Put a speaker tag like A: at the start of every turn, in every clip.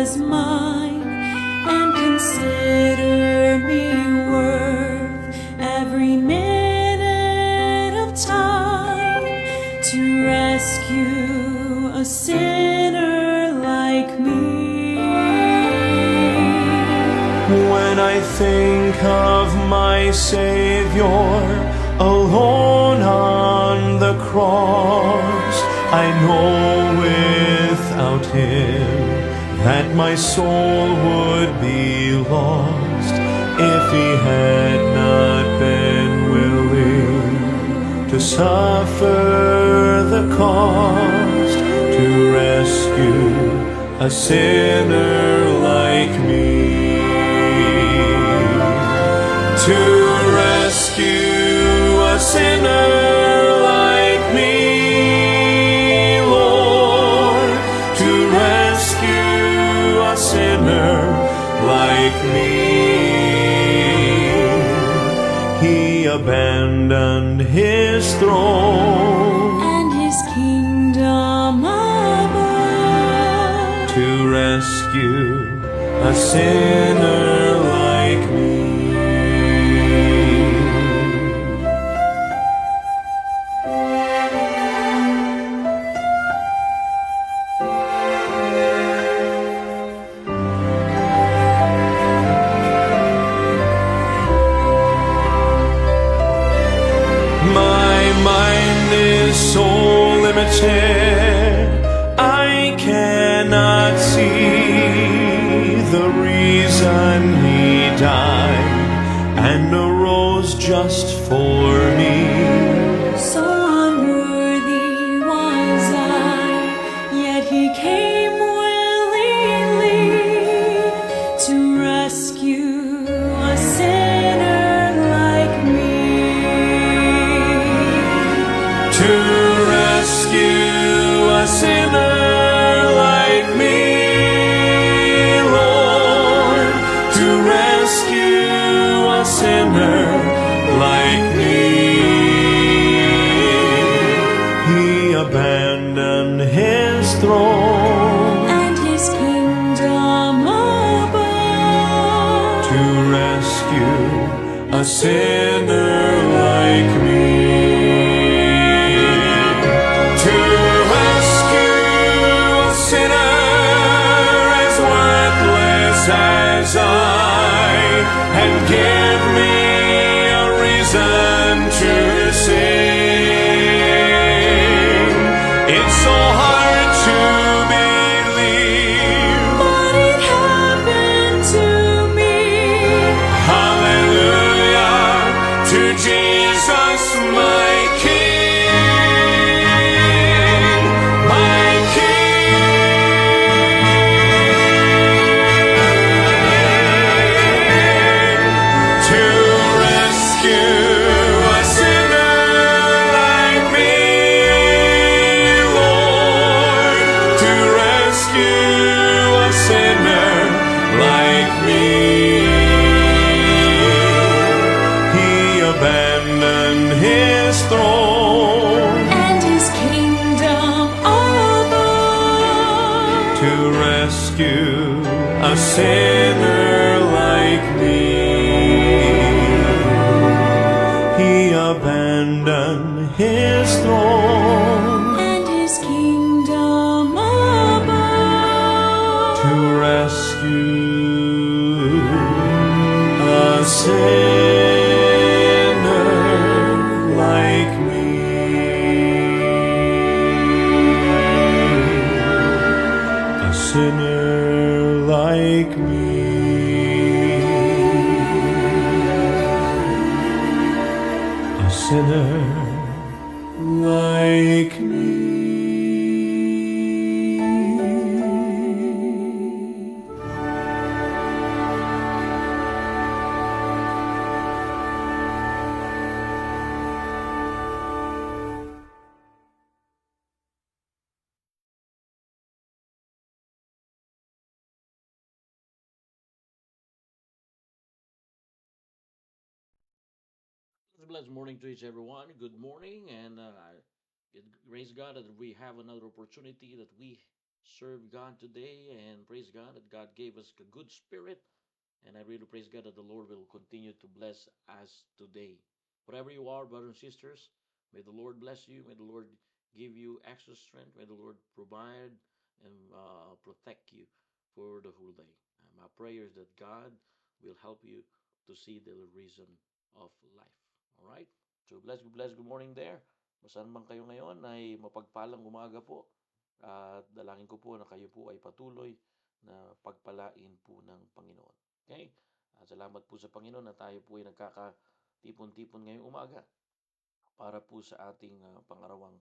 A: as mine and consider me worth every minute of time to rescue a sinner like me.
B: When I think of my Savior alone on the cross, I know without Him that my soul would be lost if He had not been willing to suffer the cost to rescue a sinner like me. To rescue a sinner like me, Lord, to rescue a sinner like me. He abandoned His throne
A: and His kingdom above
B: to rescue a sinner like me. So limited, I cannot see the reason He died and arose just for me.
A: So unworthy was I, yet He came willingly to rescue a sinner like me.
B: To rescue a sinner like me, Lord, to rescue a sinner like me. He abandoned His throne
A: and His kingdom above
B: to rescue a sinner like me. As I, and give me a reason to sing. It's so hard to believe,
A: but it happened to me.
B: Hallelujah to Jesus, my King.
A: And His kingdom above
B: to rescue a sinner like me. He abandoned His throne
A: and His kingdom above
B: to rescue a sinner like me. A sinner like me. A sinner like me.
C: Blessed morning to each everyone. Good morning, and praise God that we have another opportunity that we serve God today, and praise God that God gave us a good spirit. And I really praise God that the Lord will continue to bless us today. Wherever you are, brothers and sisters, may the Lord bless you. May the Lord give you extra strength. May the Lord provide and protect you for the whole day. My prayer is that God will help you to see the reason of life. All right? So bless, good morning there. Saan man kayo ngayon ay mapagpalang umaga po. At dalangin ko po na kayo po ay patuloy na pagpalain po ng Panginoon. Okay? Salamat po sa Panginoon na tayo po ay nagkakatipon-tipon ngayong umaga para po sa ating pangarawang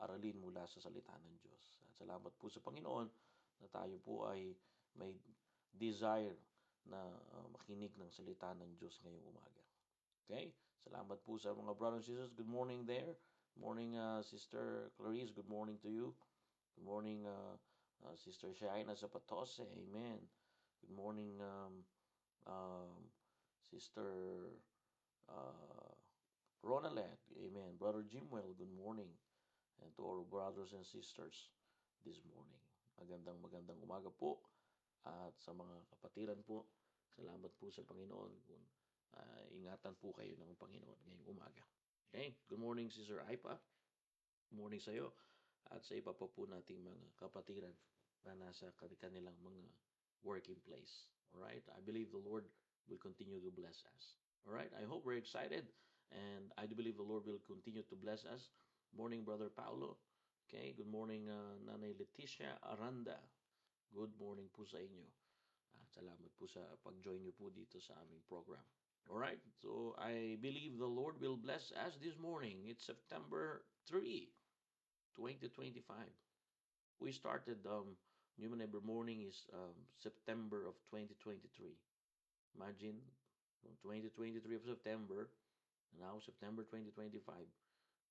C: aralin mula sa salita ng Diyos. At salamat po sa Panginoon na tayo po ay may desire na makinig ng salita ng Diyos ngayong umaga. Okay? Salamat po sa mga brothers and sisters. Good morning there. Morning, Sister Clarice. Good morning to you. Good morning, Sister Shaina Zapatose. Amen. Good morning, Sister Ronalet. Amen. Brother Jimwell, good morning. And to our brothers and sisters this morning. Magandang umaga po. At sa mga kapatiran po, salamat po sa Panginoon. Ingatan po kayo ng Panginoon ngayong umaga. Okay? Good morning, Sister Aipa. Good morning sa iyo. At sa iba pa po nating mga kapatiran na nasa kanilang mga working place. Alright? I believe the Lord will continue to bless us. Alright? I hope we're excited. And I do believe the Lord will continue to bless us. Morning, Brother Paulo. Okay? Good morning, Nanay Leticia Aranda. Good morning po sa inyo. Salamat po sa pag-join nyo po dito sa aming program. Alright, so I believe the Lord will bless us this morning. It's September 3, 2025. We started New Maneuver Morning is September of 2023. Imagine, from 2023 of September, and now September 2025.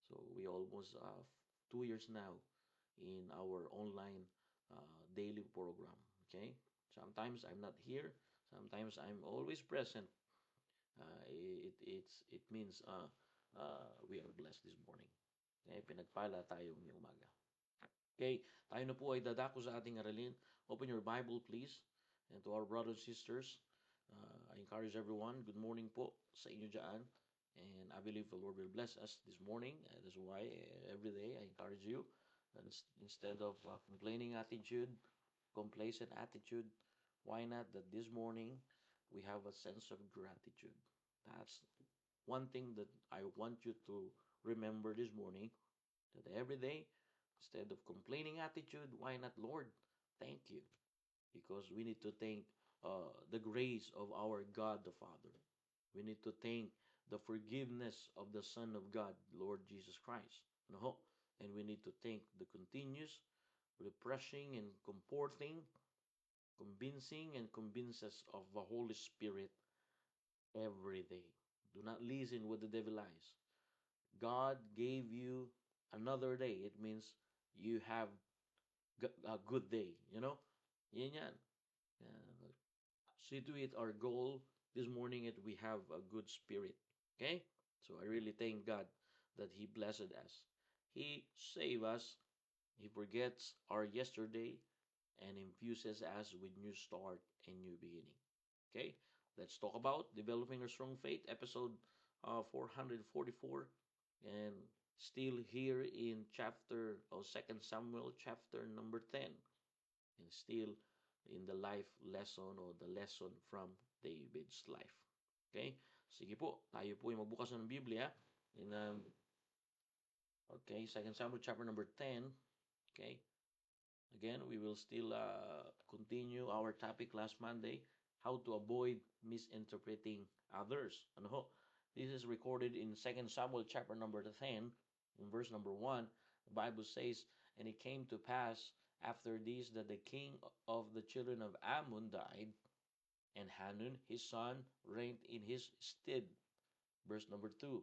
C: So we almost 2 years now in our online daily program. Okay, sometimes I'm not here, sometimes I'm always present. It means we are blessed this morning. Okay, pinagpala tayo ngayong umaga. Okay, tayo na po ay dadako sa ating aralin. Open your Bible please. And to our brothers and sisters, I encourage everyone, good morning po sa inyo dyan. And I believe the Lord will bless us this morning. That's why every day I encourage you, instead of complaining attitude, complacent attitude, why not that this morning we have a sense of gratitude. That's one thing that I want you to remember this morning, that every day, instead of complaining attitude, why not, Lord, thank you. Because we need to thank the grace of our God the Father. We need to thank the forgiveness of the Son of God, Lord Jesus Christ. No? And we need to thank the continuous refreshing and comforting, convincing and convinces of the Holy Spirit every day. Do not listen what the devil lies. God gave you another day. It means you have a good day. You know? Yan. See to it, our goal this morning is we have a good spirit. Okay? So I really thank God that He blessed us. He saved us. He forgets our yesterday and infuses us with new start and new beginning. Okay? Let's talk about developing a strong faith, episode 444, and still here in chapter of 2 Samuel, chapter number 10, and still in the life lesson or the lesson from David's life. Okay? Sige po, tayo po ay magbukas ng Biblia in 2 Samuel chapter number 10. Okay? Again, we will still continue our topic last Monday, how to avoid misinterpreting others. Ano ho? This is recorded in 2 Samuel chapter number 10, in verse number 1. The Bible says, "And it came to pass after this that the king of the children of Ammon died, and Hanun his son reigned in his stead." Verse number 2.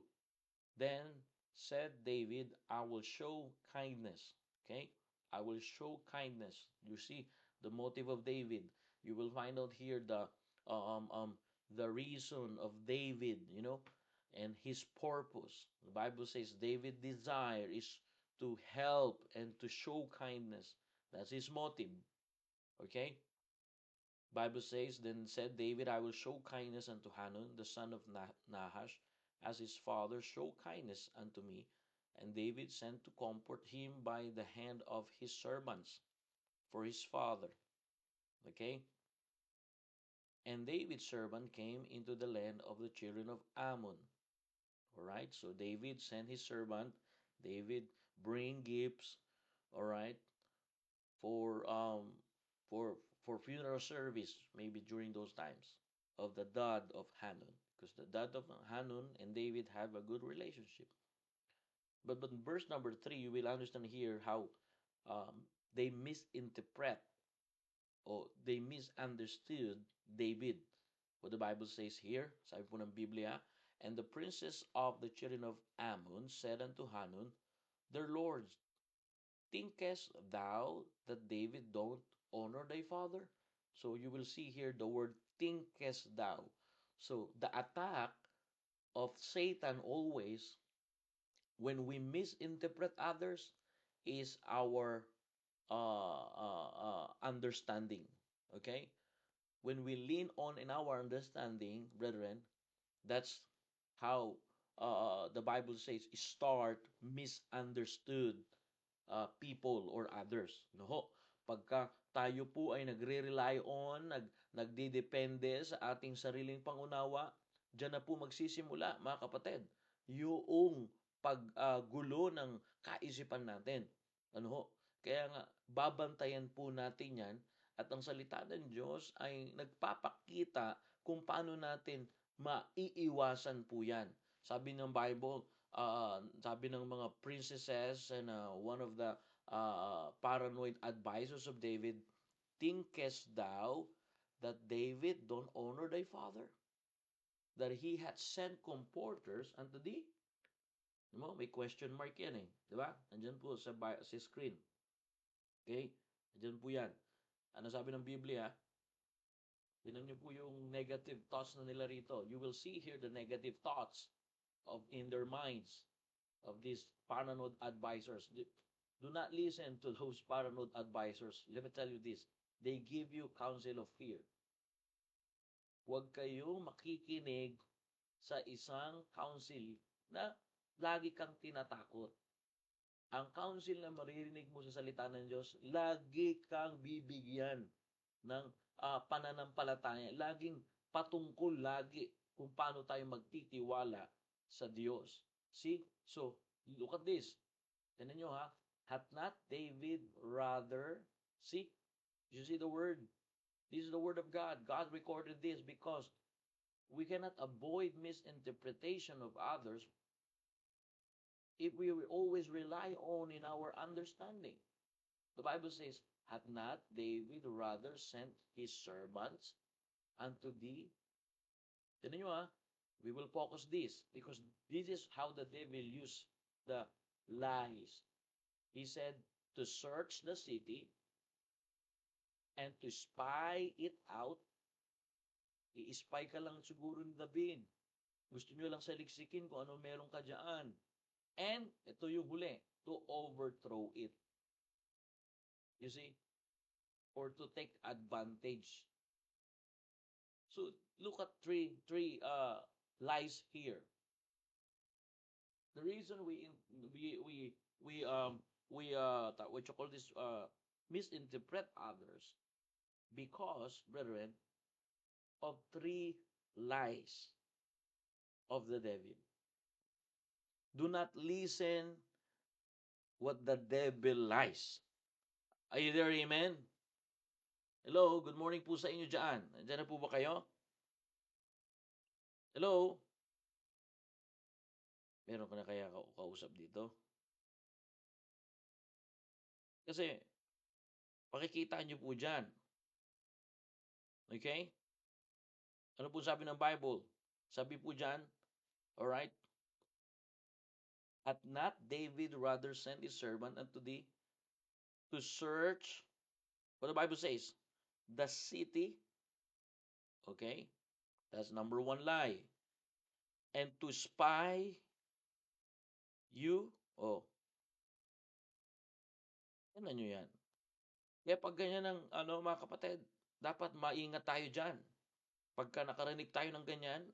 C: "Then said David, I will show kindness." Okay? I will show kindness. You see the motive of David. You will find out here the reason of David, and his purpose. The Bible says David's desire is to help and to show kindness. That's his motive. Okay? Bible says, then said David, I will show kindness unto Hanun, the son of Nahash, as his father showed kindness unto me. And David sent to comfort him by the hand of his servants for his father. Okay? And David's servant came into the land of the children of Ammon. All right? So David sent his servant. David bring gifts, all right, for for funeral service, maybe during those times of the dad of Hanun, because the dad of Hanun and David have a good relationship. But in verse number 3, you will understand here how they misinterpret or they misunderstood David. What the Bible says here, sabi po ng Biblia, and the princes of the children of Ammon said unto Hanun, their lords, thinkest thou that David don't honor thy father? So you will see here the word thinkest thou. So the attack of Satan always when we misinterpret others is our understanding. Okay? When we lean on in our understanding, brethren, that's how the Bible says start misunderstood people or others. No ho. Pagka tayo po ay nagre-rely on, nagdidepende sa ating sariling pangunawa, diyan na po magsisimula, mga kapatid, yung paggulo ng kaisipan natin. Ano ho? Kaya nga, babantayan po natin yan at ang salita ng Diyos ay nagpapakita kung paano natin maiiwasan po yan. Sabi ng Bible, sabi ng mga princesses and one of the paranoid advisors of David, thinkest thou that David don't honor thy father? That he had sent comforters unto thee? Mo, may question mark yan eh. Di ba? Andyan po sa screen. Okay? Andyan po yan. Ano sabi ng Biblia? Tinan niyo po yung negative thoughts na nila rito. You will see here the negative thoughts of in their minds of these paranoid advisors. Do not listen to those paranoid advisors. Let me tell you this. They give you counsel of fear. Huwag kayong makikinig sa isang counsel na lagi kang tinatakot. Ang counsel na maririnig mo sa salita ng Diyos, lagi kang bibigyan ng pananampalataya. Laging patungkol lagi kung paano tayo magtitiwala sa Diyos. See? So, look at this. Tignan nyo ha. Hath not David rather, see? You see the word? This is the word of God. God recorded this because we cannot avoid misinterpretation of others if we always rely on in our understanding. The Bible says, hath not David rather sent his servants unto thee? Tignan nyo ha. We will focus this because this is how the devil used the lies. He said to search the city and to spy it out. I-spy ka lang siguro ni David. Gusto nyo lang saliksikin kung ano meron ka dyan. And ito yung huli, to overthrow it. You see? Or to take advantage. So look at three lies here. The reason we what you call this misinterpret others because, brethren, of three lies of the devil. Do not listen what the devil lies. Are you there, amen? Hello, good morning po sa inyo dyan. Nandiyan na po ba kayo? Hello? Meron ka na kaya kausap dito? Kasi, pakikita nyo po dyan. Okay? Ano po sabi ng Bible? Sabi po dyan, alright? Hath not David rather sent his servant unto thee to search, what the Bible says, the city? Okay? That's number one lie. And to spy you? Oh. Ano nyo yan? Kaya pag ganyan ang mga kapatid, dapat maingat tayo diyan. Pagka nakarinig tayo ng ganyan,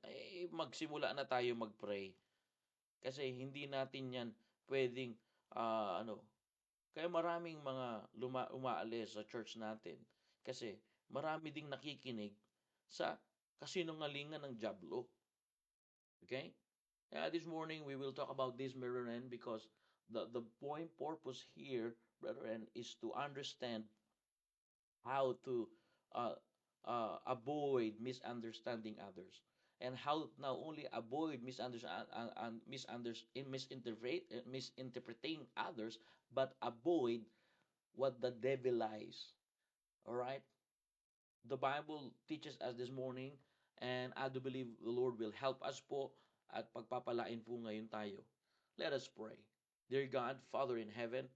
C: magsimula na tayo mag-pray. Kasi hindi natin 'yan puwedeng ano, kaya maraming mga umaalis sa church natin kasi marami ding nakikinig sa kasinungalingan ng diablo, okay? This morning we will talk about this, brethren, because the point purpose here, brethren, is to understand how to uh, avoid misunderstanding others, and how not only avoid misinterpreting others, but avoid what the devil lies. All right, the Bible teaches us this morning, and I do believe the Lord will help us po at pagpapalain po ngayon tayo. Let us pray. Dear God, Father in heaven,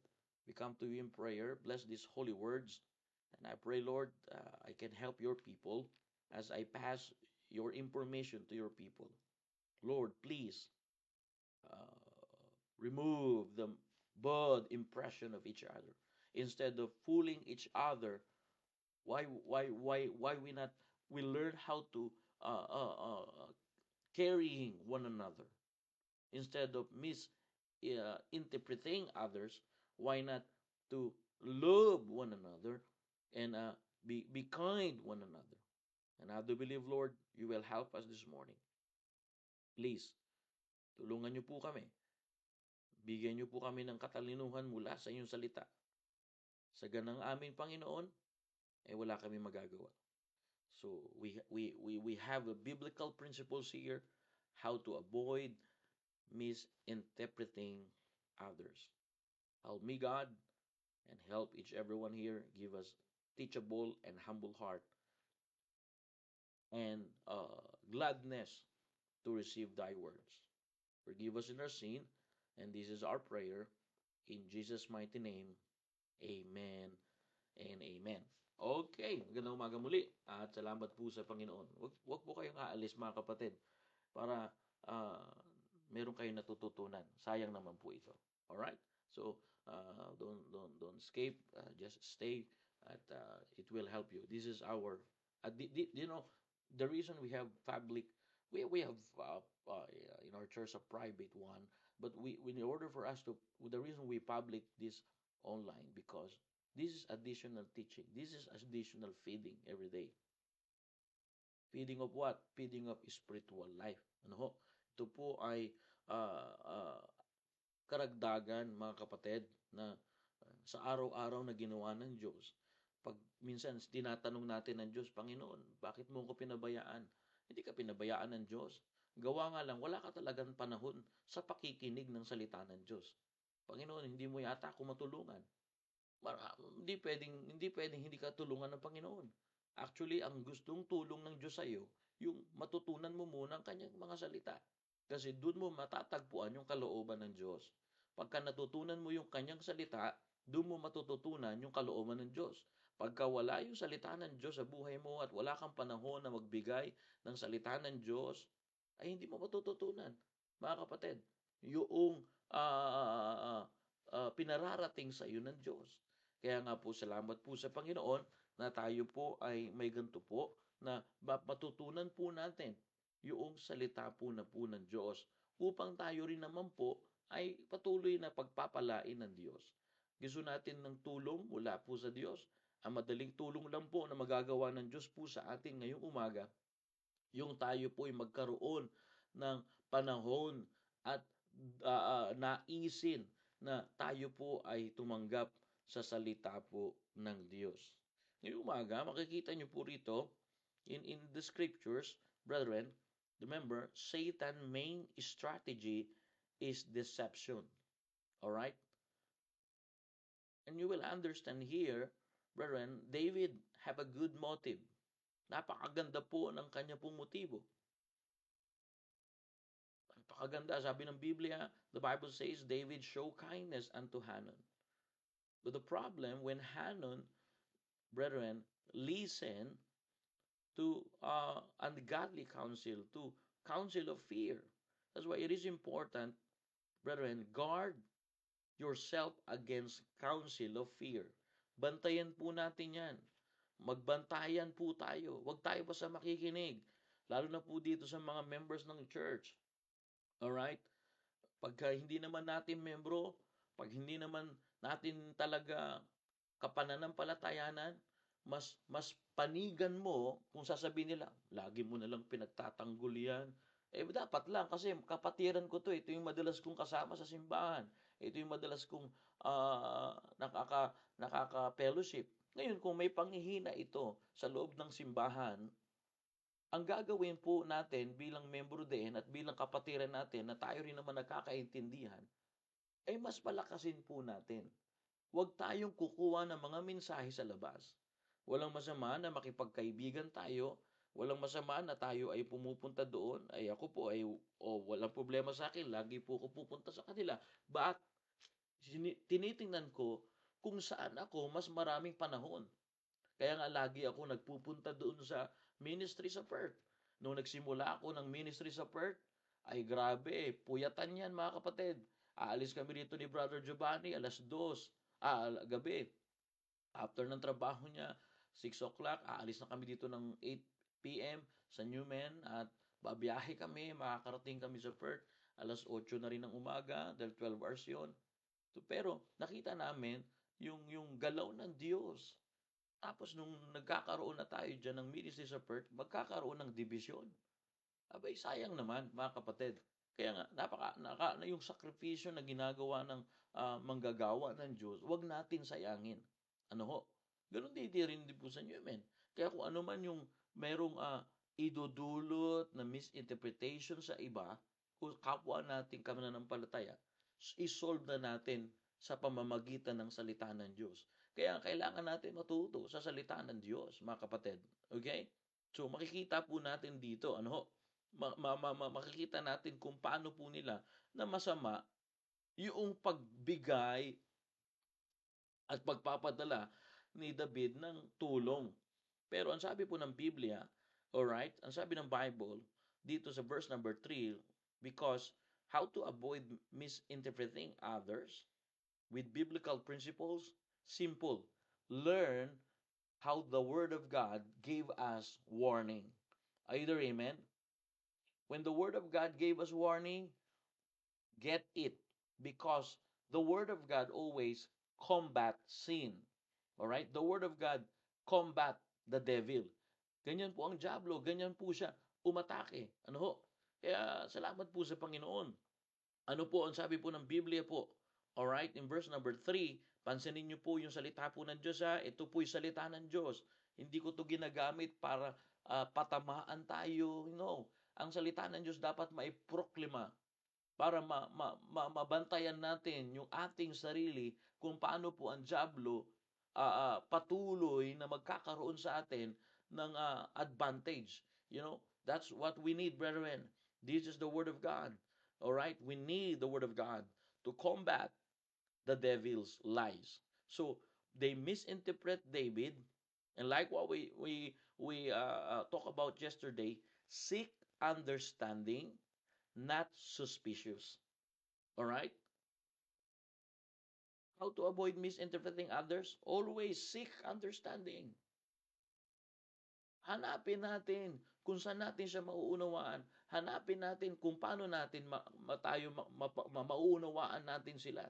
C: we come to you in prayer. Bless these holy words. And I pray, Lord, I can help your people as I pass your information to your people. Lord, please uh, remove the bad impression of each other. Instead of fooling each other, why we learn how to carrying one another instead of interpreting others. Why not to love one another and be kind one another? And I do believe, Lord, you will help us this morning. Please, tulungan niyo po kami. Bigyan niyo po kami ng katalinuhan mula sa inyong salita. Sa ganang amin, Panginoon, wala kami magagawa. So we have a biblical principles here how to avoid misinterpreting others. Help me, God, and help each everyone here. Give us teachable and humble heart and gladness to receive thy words. Forgive us in our sin, and this is our prayer. In Jesus' mighty name, amen and amen. Okay, magandang umaga muli at salamat po sa Panginoon. Wag po kayong aalis, mga kapatid, para meron kayong natututunan. Sayang naman po ito. All right? So, don't escape, just stay at it will help you. This is our the reason we have public, we have in our church a private one, but we in order for us to, the reason we public this online, because this is additional teaching. This is additional feeding every day. Feeding of what? Feeding of spiritual life. Ano ho? Ito po ay uh, uh, karagdagan, mga kapatid, na sa araw-araw na ginawa ng Diyos. Pag minsan tinatanong natin ng Diyos, Panginoon, bakit mo ko pinabayaan? Hindi ka pinabayaan ng Diyos. Gawa nga lang, wala ka talagang panahon sa pakikinig ng salita ng Diyos. Panginoon, hindi mo yata ako matulungan. Hindi pwedeng hindi ka tulungan ng Panginoon. Actually, ang gustong tulong ng Diyos sa iyo, yung matutunan mo muna ang kanyang mga salita. Kasi doon mo matatagpuan yung kalooban ng Diyos. Pagka natutunan mo yung kanyang salita, doon mo matututunan yung kalooban ng Diyos. Pagka wala yung salita ng Diyos sa buhay mo at wala kang panahon na magbigay ng salita ng Diyos, ay hindi mo matututunan. Mga kapatid, yung pinararating sa iyo ng Diyos. Kaya nga po, salamat po sa Panginoon na tayo po ay may ganito po na matutunan po natin yung salita po ng Diyos upang tayo rin naman po ay patuloy na pagpapalain ng Diyos. Gusto natin ng tulong mula po sa Diyos. Ang madaling tulong lang po na magagawa ng Diyos po sa atin ngayong umaga, yung tayo po ay magkaroon ng panahon at naisin na tayo po ay tumanggap sa salita po ng Diyos. Ngayong umaga, makikita niyo po rito in the scriptures, brethren, remember, Satan's main strategy is deception. All right? And you will understand here, brethren, David have a good motive. Napakaganda po ng kanya pong motibo. Napakaganda. Sabi ng Biblia, the Bible says, David show kindness unto Hanun. But the problem, when Hanun, brethren, listen to ungodly counsel, to counsel of fear. That's why it is important, brethren, guard yourself against counsel of fear. Bantayan po natin yan. Magbantayan po tayo. Huwag tayo basta makikinig. Lalo na po dito sa mga members ng church. Alright? Pagka hindi naman natin membro, pag hindi naman natin talaga kapananampalatayanan, mas panigan mo kung sasabihin nila, lagi mo na lang pinagtatanggol yan. Dapat lang kasi kapatiran ko to. Ito yung madalas kong kasama sa simbahan. Ito yung madalas kong nakaka-fellowship. Ngayon, kung may panghihina ito sa loob ng simbahan, ang gagawin po natin bilang membro din at bilang kapatiran natin na tayo rin naman nagkakaintindihan, ay mas palakasin po natin. Huwag tayong kukuha ng mga mensahe sa labas. Walang masama na makipagkaibigan tayo. Walang masama na tayo ay pumupunta doon. Ay ako po ay walang problema sa akin. Lagi po ako pupunta sa kanila. But tinitingnan ko kung saan ako mas maraming panahon. Kaya nga lagi ako nagpupunta doon sa ministry sa Perth. Nung nagsimula ako ng ministry sa Perth, ay grabe, puyatan yan mga kapatid. Aalis kami dito ni Brother Giovanni alas 2 gabi. After ng trabaho niya, 6 o'clock, aalis na kami dito ng 8 p.m. sa Newman at babiyahe kami, makakarating kami sa Perth alas 8 na rin ng umaga dahil 12 hours yun. Pero nakita namin yung galaw ng Diyos. Tapos nung nagkakaroon na tayo dyan ng ministry sa Perth, magkakaroon ng division. Abay, sayang naman, mga kapatid. Kaya nga, yung sakripisyo na ginagawa ng manggagawa ng Diyos, wag natin sayangin. Ano ho? Ganun din rin po sa inyo, amen. Kaya kung ano man yung merong idudulot na misinterpretation sa iba, kung kapwa natin kamananampalataya, isolve na natin sa pamamagitan ng salita ng Diyos. Kaya kailangan natin matuto sa salita ng Diyos, mga kapatid. Okay? So, makikita po natin dito, makikita natin kung paano po nila na masama yung pagbigay at pagpapadala ni David ng tulong. Pero ang sabi po ng Biblia, alright, ang sabi ng Bible, dito sa verse number 3, because how to avoid misinterpreting others with biblical principles, simple. Learn how the Word of God gave us warning. Either amen? When the Word of God gave us warning, get it. Because the Word of God always combat sin. Alright? The Word of God combat the devil. Ganyan po ang diablo. Ganyan po siya umatake. Ano ho? Kaya salamat po sa Panginoon. Ano po ang sabi po ng Biblia po? Alright, in verse number 3, pansinin niyo po yung salita po ng Diyos ha. Ito po yung salita ng Diyos. Hindi ko to ginagamit para patamaan tayo. No. Ang salita ng Diyos dapat maiproklima para mabantayan natin yung ating sarili kung paano po ang diablo patuloy na magkakaroon sa atin ng advantage. That's what we need, brethren. This is the Word of God. Alright, we need the Word of God to combat the devil's lies. So they misinterpret David, and like what we talked about yesterday, seek understanding, not suspicious. All right? How to avoid misinterpreting others? Always seek understanding. Hanapin natin kung saan natin siya mauunawaan. Hanapin natin kung paano natin mauunawaan natin sila.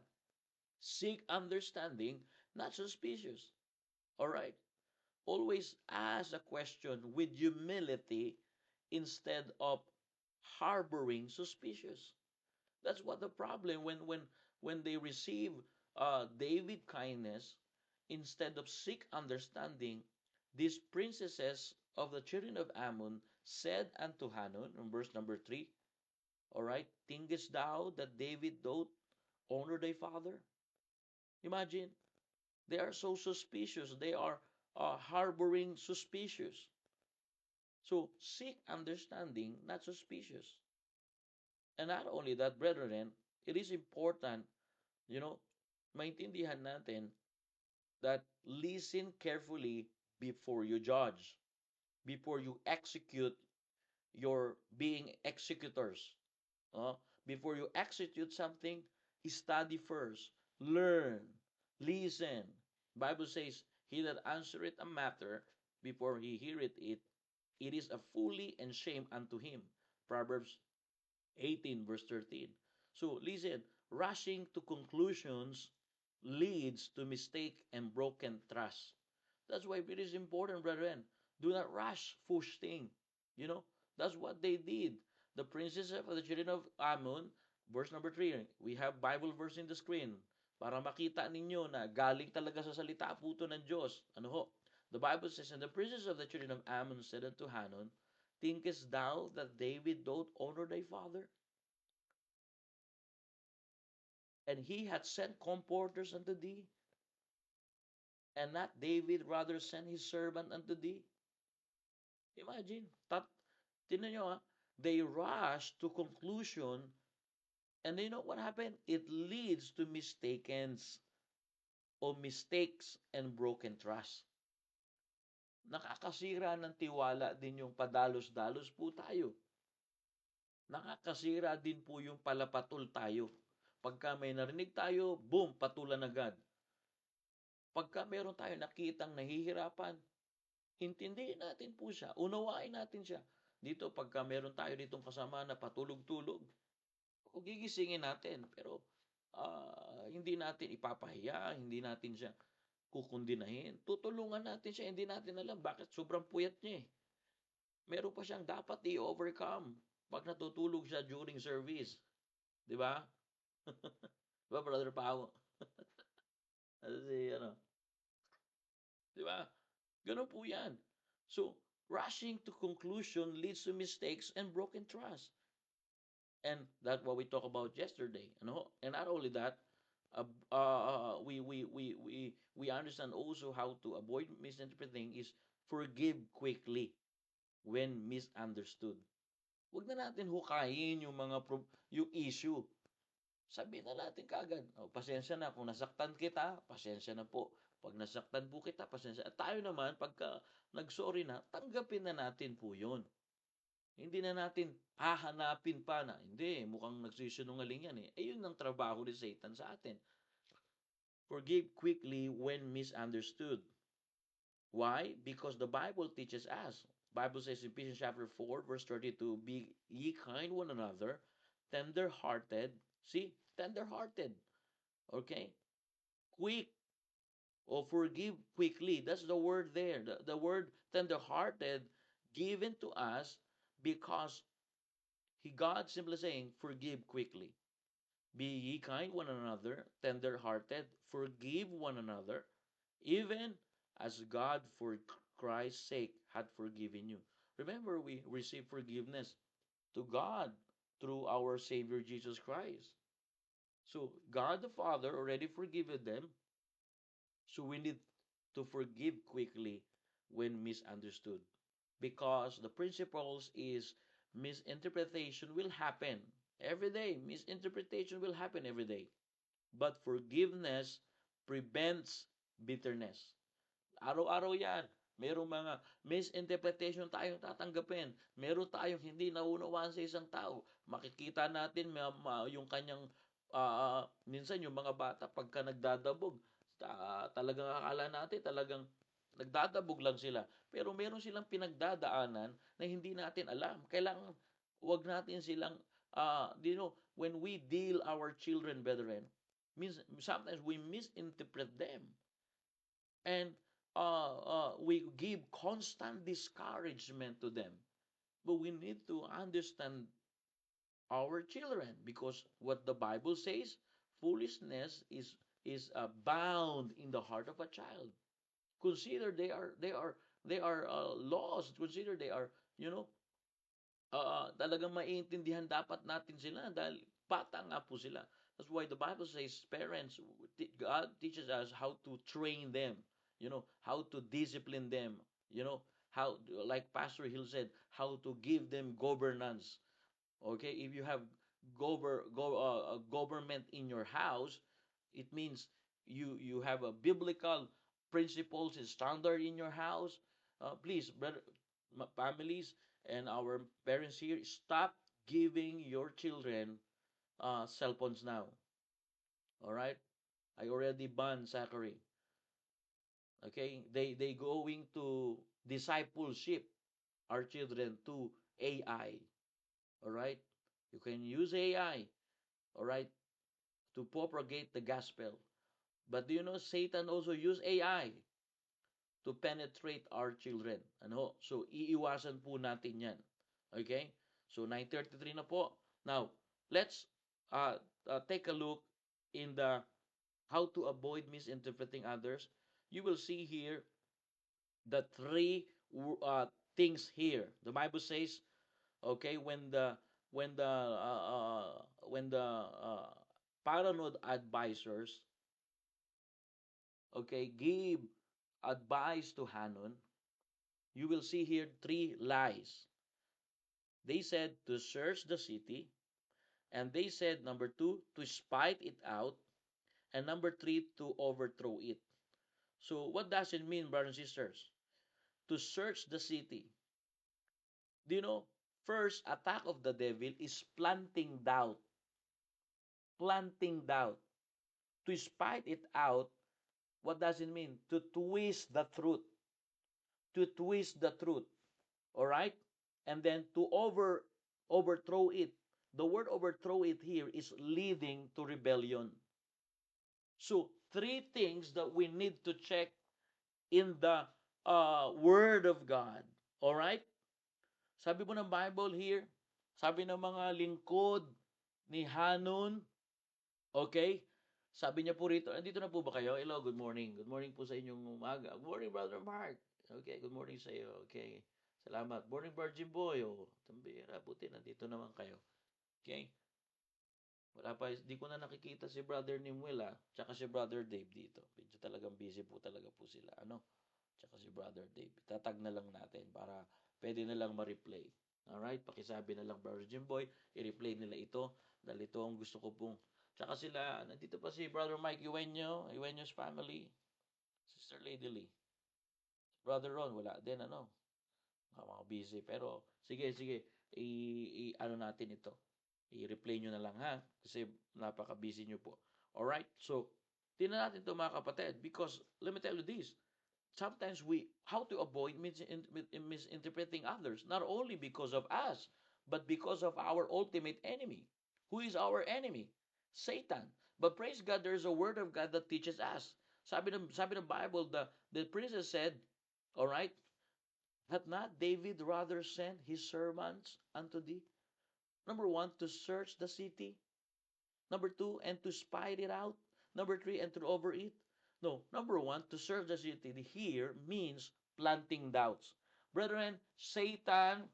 C: Seek understanding, not suspicious. Alright? Always ask a question with humility instead of harboring suspicious. That's what the problem when they receive David kindness, instead of seek understanding, these princesses of the children of Ammon said unto Hanun, in verse number 3, alright, thinkest thou that David doth honor thy father? Imagine, they are so suspicious. They are harboring suspicious. So, seek understanding, not suspicious. And not only that, brethren, it is important, maintindihan natin that listen carefully before you judge, before you execute your being executors. Before you execute something, study first, learn, listen, Bible says, he that answereth a matter before he heareth it, it is a folly and shame unto him. Proverbs 18 verse 13. So listen, rushing to conclusions leads to mistake and broken trust. That's why it is important, brethren. Do not rush foolish thing. You know, that's what they did. The princes of the children of Ammon, verse number 3. We have Bible verse in the screen para makita ninyo na galing talaga sa salita po ito ng Diyos. Ano ho? The Bible says, and the princes of the children of Ammon said unto Hanun, thinkest thou that David doth honor thy father? And he had sent comforters unto thee, and not David rather sent his servant unto thee. Imagine, tinan nyo they rush to conclusion, and you know what happened? It leads to mistakens o mistakes and broken trust. Nakakasira ng tiwala din yung padalos-dalos po tayo. Nakakasira din po yung palapatol tayo. Pagka may narinig tayo, boom, patulan agad. Pagka meron tayo nakitang nahihirapan, intindihin natin po siya, unawain natin siya. Dito, pagka meron tayo ditong kasama na patulog-tulog, gigisingin natin, pero hindi natin ipapahiya, hindi natin siya kukundinahin. Tutulungan natin siya, hindi natin alam bakit sobrang puyat niya eh. Meron pa siyang dapat i-overcome pag natutulog siya during service. Di ba? Di ba, Brother Pao? Di ba? Ganun po yan. So, rushing to conclusion leads to mistakes and broken trust. And that's what we talked about yesterday. Ano? And not only that, we understand also how to avoid misinterpreting is forgive quickly when misunderstood. Huwag na natin hukayin yung yung issue. Sabihin na natin kaagad, pasensya na kung nasaktan kita, pasensya na po. Pag nasaktan po kita, pasensya. At tayo naman, pagka nag-sorry na, tanggapin na natin po yun. Hindi na natin hahanapin pa na, hindi, mukhang nagsisinungaling yan eh. Ayun ang trabaho ni Satan sa atin. Forgive quickly when misunderstood. Why? Because the Bible teaches us. Bible says in Ephesians chapter 4, verse 32, be ye kind one another, tender-hearted. See? Tender-hearted. Okay? Quick. Or forgive quickly. That's the word there. The word tender-hearted given to us because God simply saying, forgive quickly. Be ye kind one another, tender-hearted, forgive one another, even as God for Christ's sake had forgiven you. Remember, we receive forgiveness to God through our Savior Jesus Christ. So God the Father already forgiven them. So we need to forgive quickly when misunderstood. Because the principles is misinterpretation will happen every day. Misinterpretation will happen every day. But forgiveness prevents bitterness. Araw-araw yan. Merong mga misinterpretation tayong tatanggapin. Meron tayong hindi naunawaan sa isang tao. Makikita natin yung kanyang, minsan yung mga bata pagka nagdadabog, talagang akala natin talagang nagdadabog lang sila. Pero meron silang pinagdadaanan na hindi natin alam. Kailangan wag natin silang, when we deal our children, brethren, means sometimes we misinterpret them. And we give constant discouragement to them. But we need to understand our children because what the Bible says, foolishness is bound in the heart of a child. Consider they are lost. Consider they are, talagang maiintindihan dapat natin sila dahil bata nga po sila. That's why the Bible says parents, God teaches us how to train them, how to discipline them, how, like Pastor Hill said, how to give them governance. Okay, if you have government in your house, it means you have a biblical principles and standard in your house. Please, brother, families and our parents here, stop giving your children cell phones now. All right, I already banned Zachary. Okay? They going to discipleship our children to AI. All right? You can use AI, all right, to propagate the gospel. But do you know Satan also use AI to penetrate our children? Ano? So iiwasan po natin 'yan. Okay? So 9:33 na po. Now, let's take a look in the how to avoid misinterpreting others. You will see here the three things here. The Bible says, okay, when the paranoid advisors, okay, give advice to Hanun, you will see here three lies. They said to search the city, and they said number two, to spy it out, and number three, to overthrow it. So what does it mean, brothers and sisters? To search the city. Do you know? First attack of the devil is planting doubt. Planting doubt. To spy it out, what does it mean? To twist the truth. To twist the truth. All right? And then to overthrow it. The word overthrow it here is leading to rebellion. So, three things that we need to check in the Word of God. All right? Sabi po ng Bible here, sabi ng mga lingkod ni Hanun, okay? Sabi niya po rito, andito na po ba kayo? Hello, good morning. Good morning po sa inyong umaga. Good morning, Brother Mark. Okay, good morning sa iyo. Okay. Salamat. Morning, Virgin Boy. Oh, tambira, buti, nandito naman kayo. Okay? Wala pa, di ko na nakikita si Brother Nimuel, tsaka si Brother Dave dito. Medyo talagang busy po talaga po sila. Ano? Tsaka si Brother Dave. Tatag na lang natin para pwede na lang ma-replay. Alright? Pakisabi na lang, Brother Jimboy, i-replay nila ito. Dahil ito ang gusto ko pong. Tsaka sila, nandito pa si Brother Mike Iwenyo's family. Sister Lady Lee. Brother Ron, wala din, ano? Mga busy. Pero, sige, ano natin ito. I-replay nyo na lang, ha? Kasi napaka-busy nyo po. Alright? So, tingnan natin ito, mga kapatid. Because, let me tell you this. Sometimes how to avoid misinterpreting others. Not only because of us, but because of our ultimate enemy. Who is our enemy? Satan. But praise God, there's a word of God that teaches us. Sabi ng Bible, the princess said, alright, hath not David rather sent his servants unto thee? Number one, to search the city. Number two, and to spy it out. Number three, and to over it. No, number one, to search the city here means planting doubts. Brethren, Satan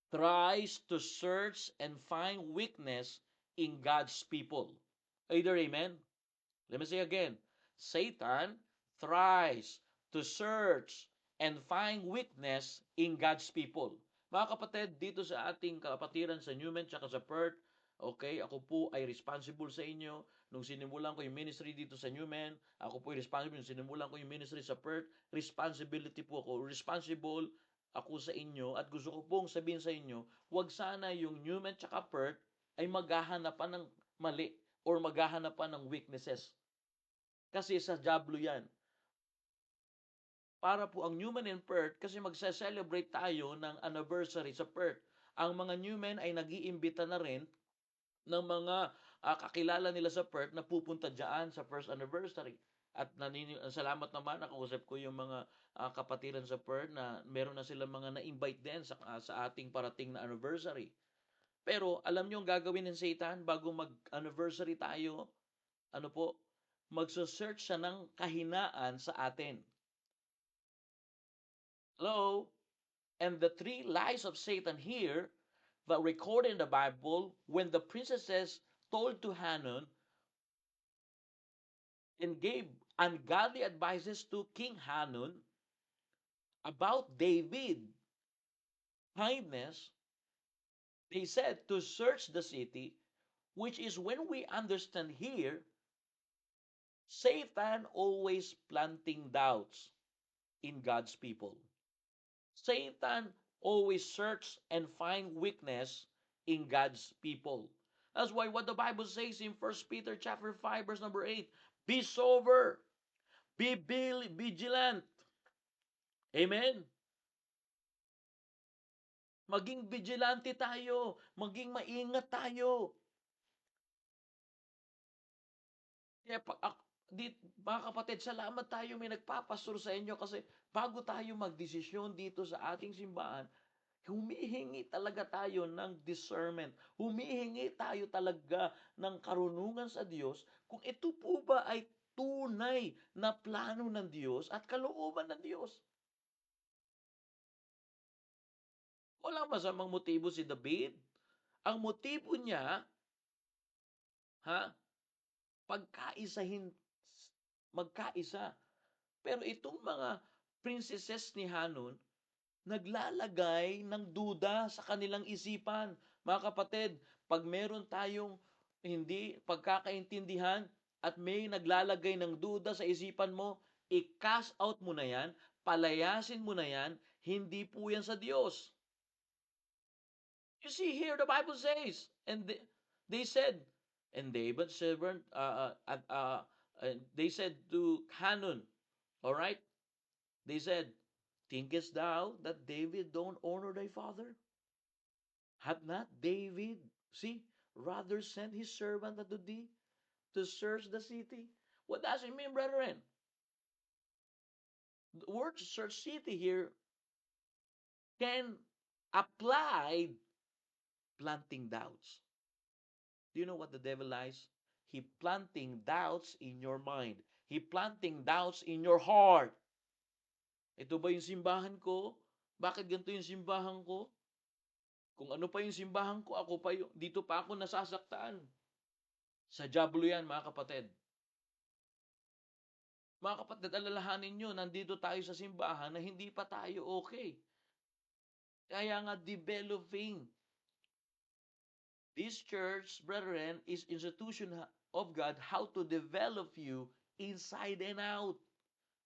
C: tries to search and find weakness in God's people. Either amen? Let me say again. Satan tries to search and find weakness in God's people. Mga kapatid, dito sa ating kapatiran sa Newman tsaka sa Perth, okay, ako po ay responsible sa inyo. Nung sinimulan ko yung ministry dito sa Newman, ako po ay responsible. Nung sinimulan ko yung ministry sa Perth, responsibility po ako. Responsible ako sa inyo at gusto ko pong sabihin sa inyo, huwag sana yung Newman tsaka Perth ay maghahanapan ng mali or maghahanapan ng weaknesses. Kasi sa Diablo yan. Para po ang Newman and Perth, kasi magse-celebrate tayo ng anniversary sa Perth. Ang mga Newman ay nag-iimbita na rin ng mga kakilala nila sa Perth na pupunta dyan sa first anniversary. At salamat naman, nakausap ko yung mga kapatiran sa Perth na meron na silang mga na-invite din sa ating parating na anniversary. Pero alam niyo ang gagawin ng Satan bago mag-anniversary tayo? Ano po? Magso-search siya ng kahinaan sa atin. Hello? And the three lies of Satan here that recorded in the Bible, when the princesses told to Hanun and gave ungodly advices to King Hanun about David kindness, they said to search the city, which is when we understand here, Satan always planting doubts in God's people. Satan always search and find weakness in God's people. That's why what the Bible says in 1 Peter chapter 5 verse number 8, be sober, Be vigilant. Amen? Maging vigilante tayo. Maging maingat tayo. Kaya mga kapatid, salamat tayo may nagpapastor sa inyo kasi bago tayo magdesisyon dito sa ating simbahan, humihingi talaga tayo ng discernment. Humihingi tayo talaga ng karunungan sa Diyos kung ito po ba ay tunay na plano ng Diyos at kalooban ng Diyos. Walang masamang motibo si David. Ang motibo niya, pagkaisahin, magkaisa. Pero itong mga princesses ni Hanon, naglalagay ng duda sa kanilang isipan. Mga kapatid, pag meron tayong hindi pagkakaintindihan at may naglalagay ng duda sa isipan mo, i-cast out mo na yan, palayasin mo na yan, hindi po yan sa Diyos. You see here, the Bible says, and they said, and David servant, they said to Hanun, all right, they said, thinkest thou that David don't honor thy father? Hath not David, rather sent his servant unto thee to search the city? What does it mean, brethren? The word search city here can apply planting doubts. Do you know what the devil lies? He planting doubts in your mind. He planting doubts in your heart. Ito ba yung simbahan ko? Bakit ganito yung simbahan ko? Kung ano pa yung simbahan ko, dito pa ako nasasaktan. Sa diablo yan, mga kapatid. Mga kapatid, alalahanin nyo, nandito tayo sa simbahan na hindi pa tayo okay. Kaya nga developing. This church, brethren, is institution of God how to develop you inside and out.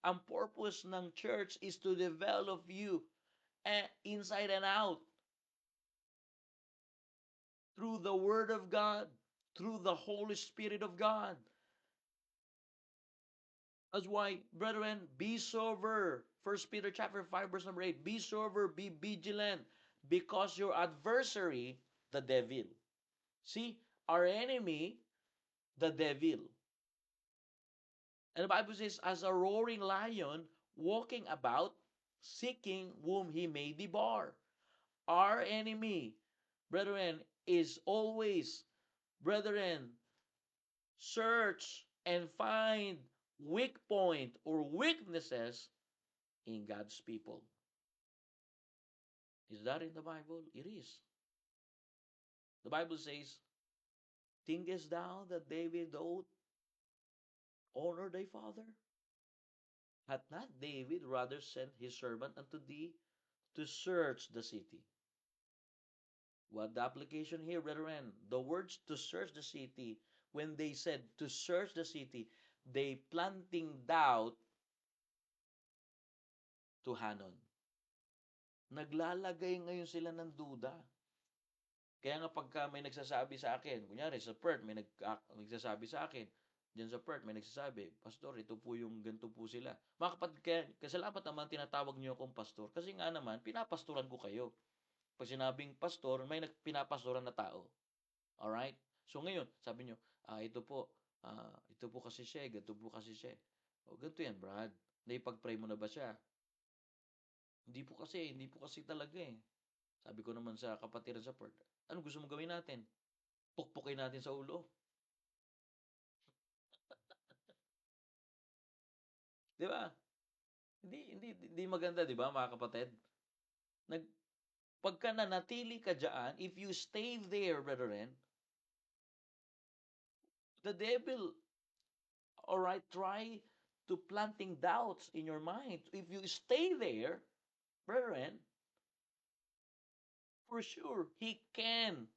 C: Ang purpose ng church is to develop you inside and out. Through the Word of God, through the Holy Spirit of God. That's why, brethren, be sober. 1 Peter chapter 5, verse number 8. Be sober, be vigilant, because your adversary, the devil. See, our enemy, the devil. And the Bible says, as a roaring lion, walking about, seeking whom he may devour. Our enemy, brethren, is always, brethren, search and find weak point or weaknesses in God's people. Is that in the Bible? It is. The Bible says, thinkest thou that David doth honor thy father? Hath not David rather sent his servant unto thee to search the city? What the application here, brethren? The words to search the city, when they said to search the city, they planting doubt to Hanon. Naglalagay ngayon sila ng duda. Kaya nga pagka may nagsasabi sa akin, kunyari sa Perth, may nagsasabi sa akin, diyan sa Perth, may nagsasabi, Pastor, ito po yung ganito po sila. Mga kapatid, kasalamat naman tinatawag niyo akong pastor kasi nga naman, pinapastoran ko kayo. Pag sinabing pastor, may pinapastoran na tao. Alright? So ngayon, sabi niyo, ito po kasi siya, ganito po kasi siya. O, ganito yan, Brad. Naipag-pray mo na ba siya? Hindi po kasi talaga eh. Sabi ko naman sa kapatiran sa Perth, ano gusto mong gawin natin? Pukpukin natin sa ulo. Di ba? Hindi maganda, di ba, mga kapatid? Pagka nanatili ka dyan, if you stay there, brethren, the devil, alright, try to planting doubts in your mind. If you stay there, brethren, for sure, he can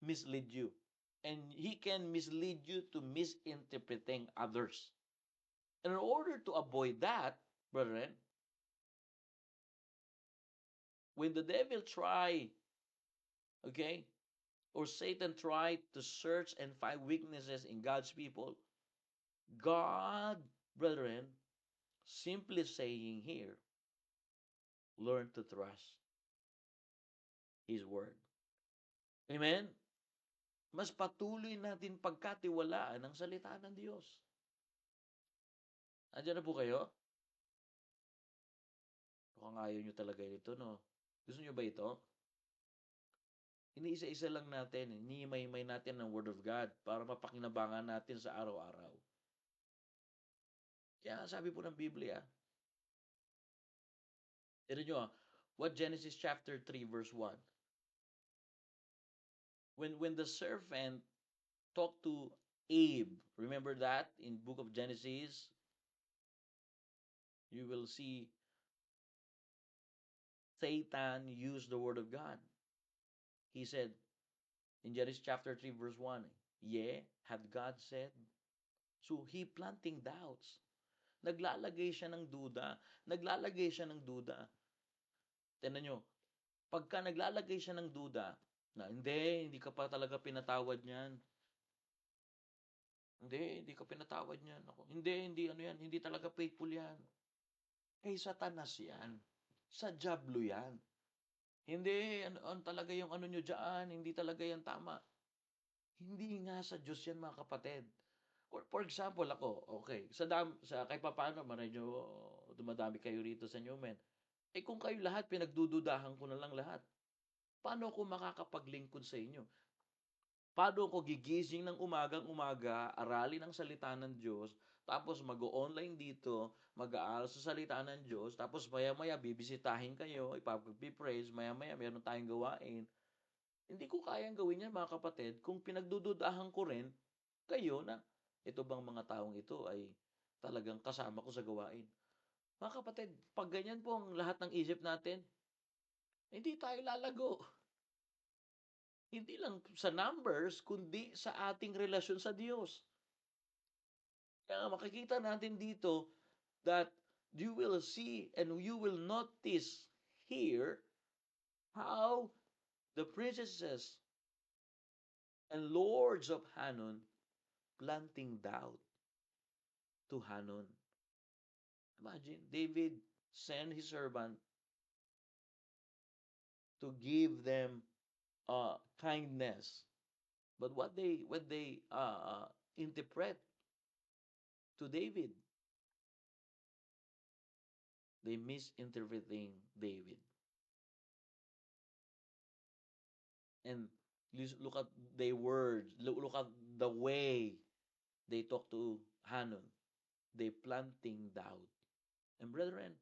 C: mislead you. And he can mislead you to misinterpreting others. And in order to avoid that, brethren, when the devil try, or Satan tried to search and find weaknesses in God's people, God, brethren, simply saying here, learn to trust His Word. Amen? Mas patuloy natin pagkatiwalaan ang salita ng Diyos. Andiyan na po kayo? Mukhang ayaw nyo talaga ito, no? Gusto nyo ba ito? Iniisa-isa lang natin, inimay-may natin ng Word of God para mapakinabangan natin sa araw-araw. Kaya sabi po ng Biblia, tignan nyo, what Genesis chapter 3 verse 1. When the serpent talked to Abe, remember that in book of Genesis, you will see Satan use the word of God. He said in Genesis chapter 3 verse 1, "Yeah, had God said?" So he planting doubts. Naglalagay siya ng duda. Naglalagay siya ng duda. Tignan nyo, pagka naglalagay siya ng duda, na hindi ka pa talaga pinatawad niyan. Hindi ka pinatawad niyan. Ako, hindi ano yan, hindi talaga faithful yan. Kay Satanas yan. Sa diablo yan. Hindi, ano talaga yung ano nyo dyan, hindi talaga yan tama. Hindi nga sa Diyos yan, mga kapatid. For example, ako, okay, kahit pa paano, medyo dumadami kayo rito sa Newman. Kung kayo lahat, pinagdududahan ko na lang lahat. Paano ako makakapaglingkod sa inyo? Paano ako gigising ng umagang-umaga, aralin ang salita ng Diyos, tapos mag-online dito, mag-aaral sa salita ng Diyos, tapos maya-maya bibisitahin kayo, ipag-praise, maya-maya meron tayong gawain. Hindi ko kayang gawin yan, mga kapatid, kung pinagdududahan ko rin kayo na ito bang mga taong ito ay talagang kasama ko sa gawain. Mga kapatid, pag ganyan po ang lahat ng isip natin, hindi tayo lalago. Hindi lang sa numbers, kundi sa ating relasyon sa Diyos. Kaya makikita natin dito that you will see and you will notice here how the princesses and lords of Hanon planting doubt to Hanon. Imagine, David sent his servant to give them kindness. But what they interpret to David, they misinterpreting David. And look at their words. Look at the way they talk to Hanon. They planting doubt. And brethren,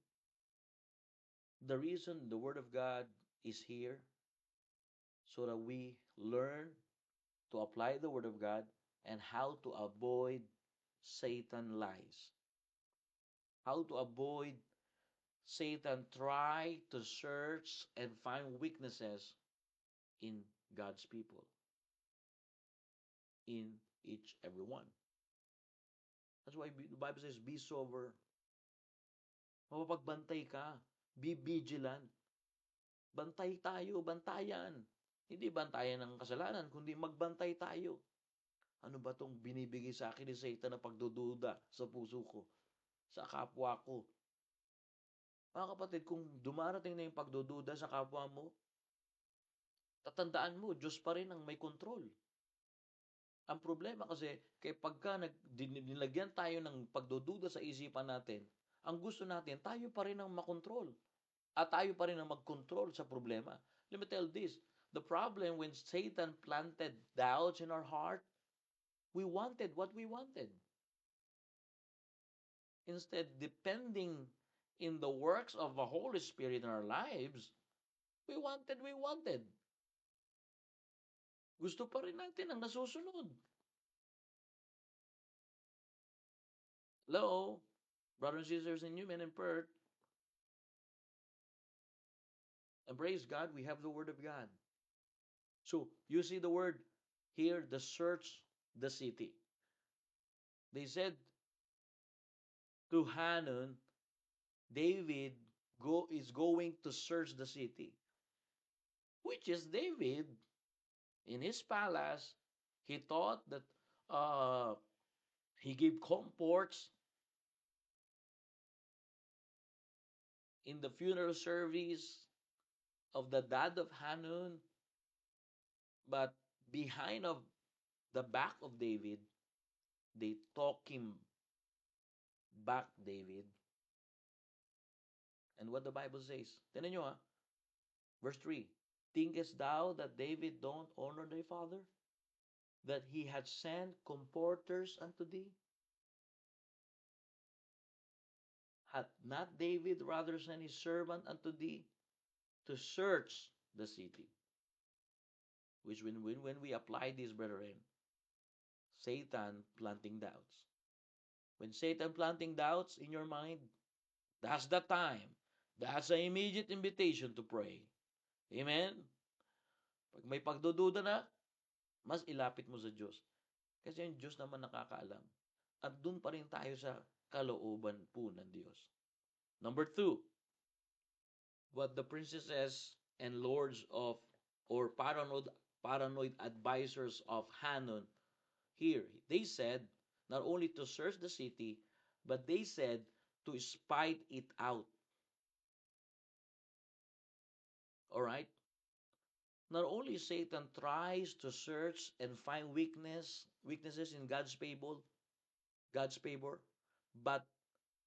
C: the reason the word of God is here so that we learn to apply the word of God and how to avoid Satan lies. How to avoid Satan try to search and find weaknesses in God's people. In each everyone. That's why the Bible says, be sober. Mapapagbantay ka. Be vigilant. Bantay tayo, bantayan. Hindi bantayan ng kasalanan, kundi magbantay tayo. Ano ba itong binibigay sa akin ni Satan na pagdududa sa puso ko, sa kapwa ko? Mga kapatid, kung dumarating na yung pagdududa sa kapwa mo, tatandaan mo, Diyos pa rin ang may kontrol. Ang problema kasi, pagka nilagyan tayo ng pagdududa sa isipan natin, ang gusto natin, tayo pa rin ang makontrol. At tayo pa rin ang mag-control sa problema. Let me tell this, the problem when Satan planted doubts in our heart, we wanted what we wanted. Instead, depending in the works of the Holy Spirit in our lives, we wanted. Gusto pa rin natin ang nasusunod. Hello, brothers and sisters in Newman and Perth. And praise God, we have the Word of God. So, you see the word here, the search the city. They said to Hanan, David is going to search the city. Which is David, in his palace, he thought that He gave comforts in the funeral service of the dad of Hanun, but behind of the back of David, they talk him back, David. And what the Bible says. Tinan nyo verse 3. Thinkest thou that David don't honor thy father? That he had sent comforters unto thee? Hath not David rather sent his servant unto thee to search the city? Which when we apply this, brethren, Satan planting doubts. When Satan planting doubts in your mind, that's the time. That's an immediate invitation to pray. Amen? Pag may pagdududa na, mas ilapit mo sa Diyos. Kasi yung Diyos naman nakakaalam. At dun pa rin tayo sa kalooban po ng Diyos. Number 2, what the princesses and lords of, or paranoid advisors of Hanun here, they said, not only to search the city, but they said to spy it out. Alright? Not only Satan tries to search and find weaknesses in God's favor, but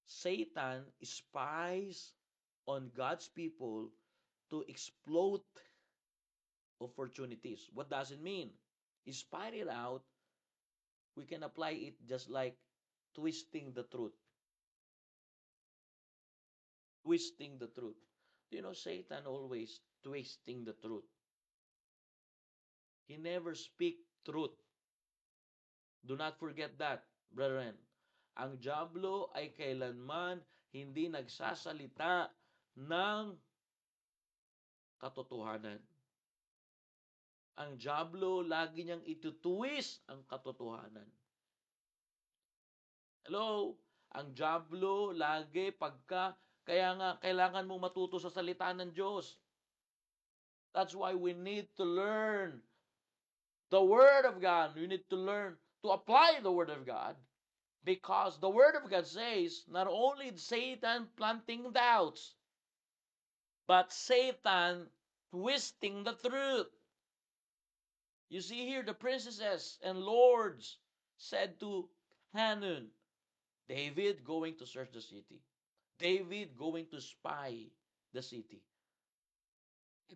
C: Satan spies on God's people to exploit opportunities. What does it mean? Spy it out, we can apply it just like twisting the truth. Twisting the truth. Do you know Satan always twisting the truth? He never speak truth. Do not forget that, brethren. Ang diablo ay kailanman hindi nagsasalita ng katotohanan. Ang diablo lagi niyang itutuwis ang katotohanan. Hello? Ang diablo lagi kaya nga kailangan mong matuto sa salita ng Diyos. That's why we need to learn the Word of God. You need to learn to apply the Word of God, because the Word of God says not only Satan planting doubts, but Satan twisting the truth. You see here, the princesses and lords said to Hanun, David going to search the city. David going to spy the city.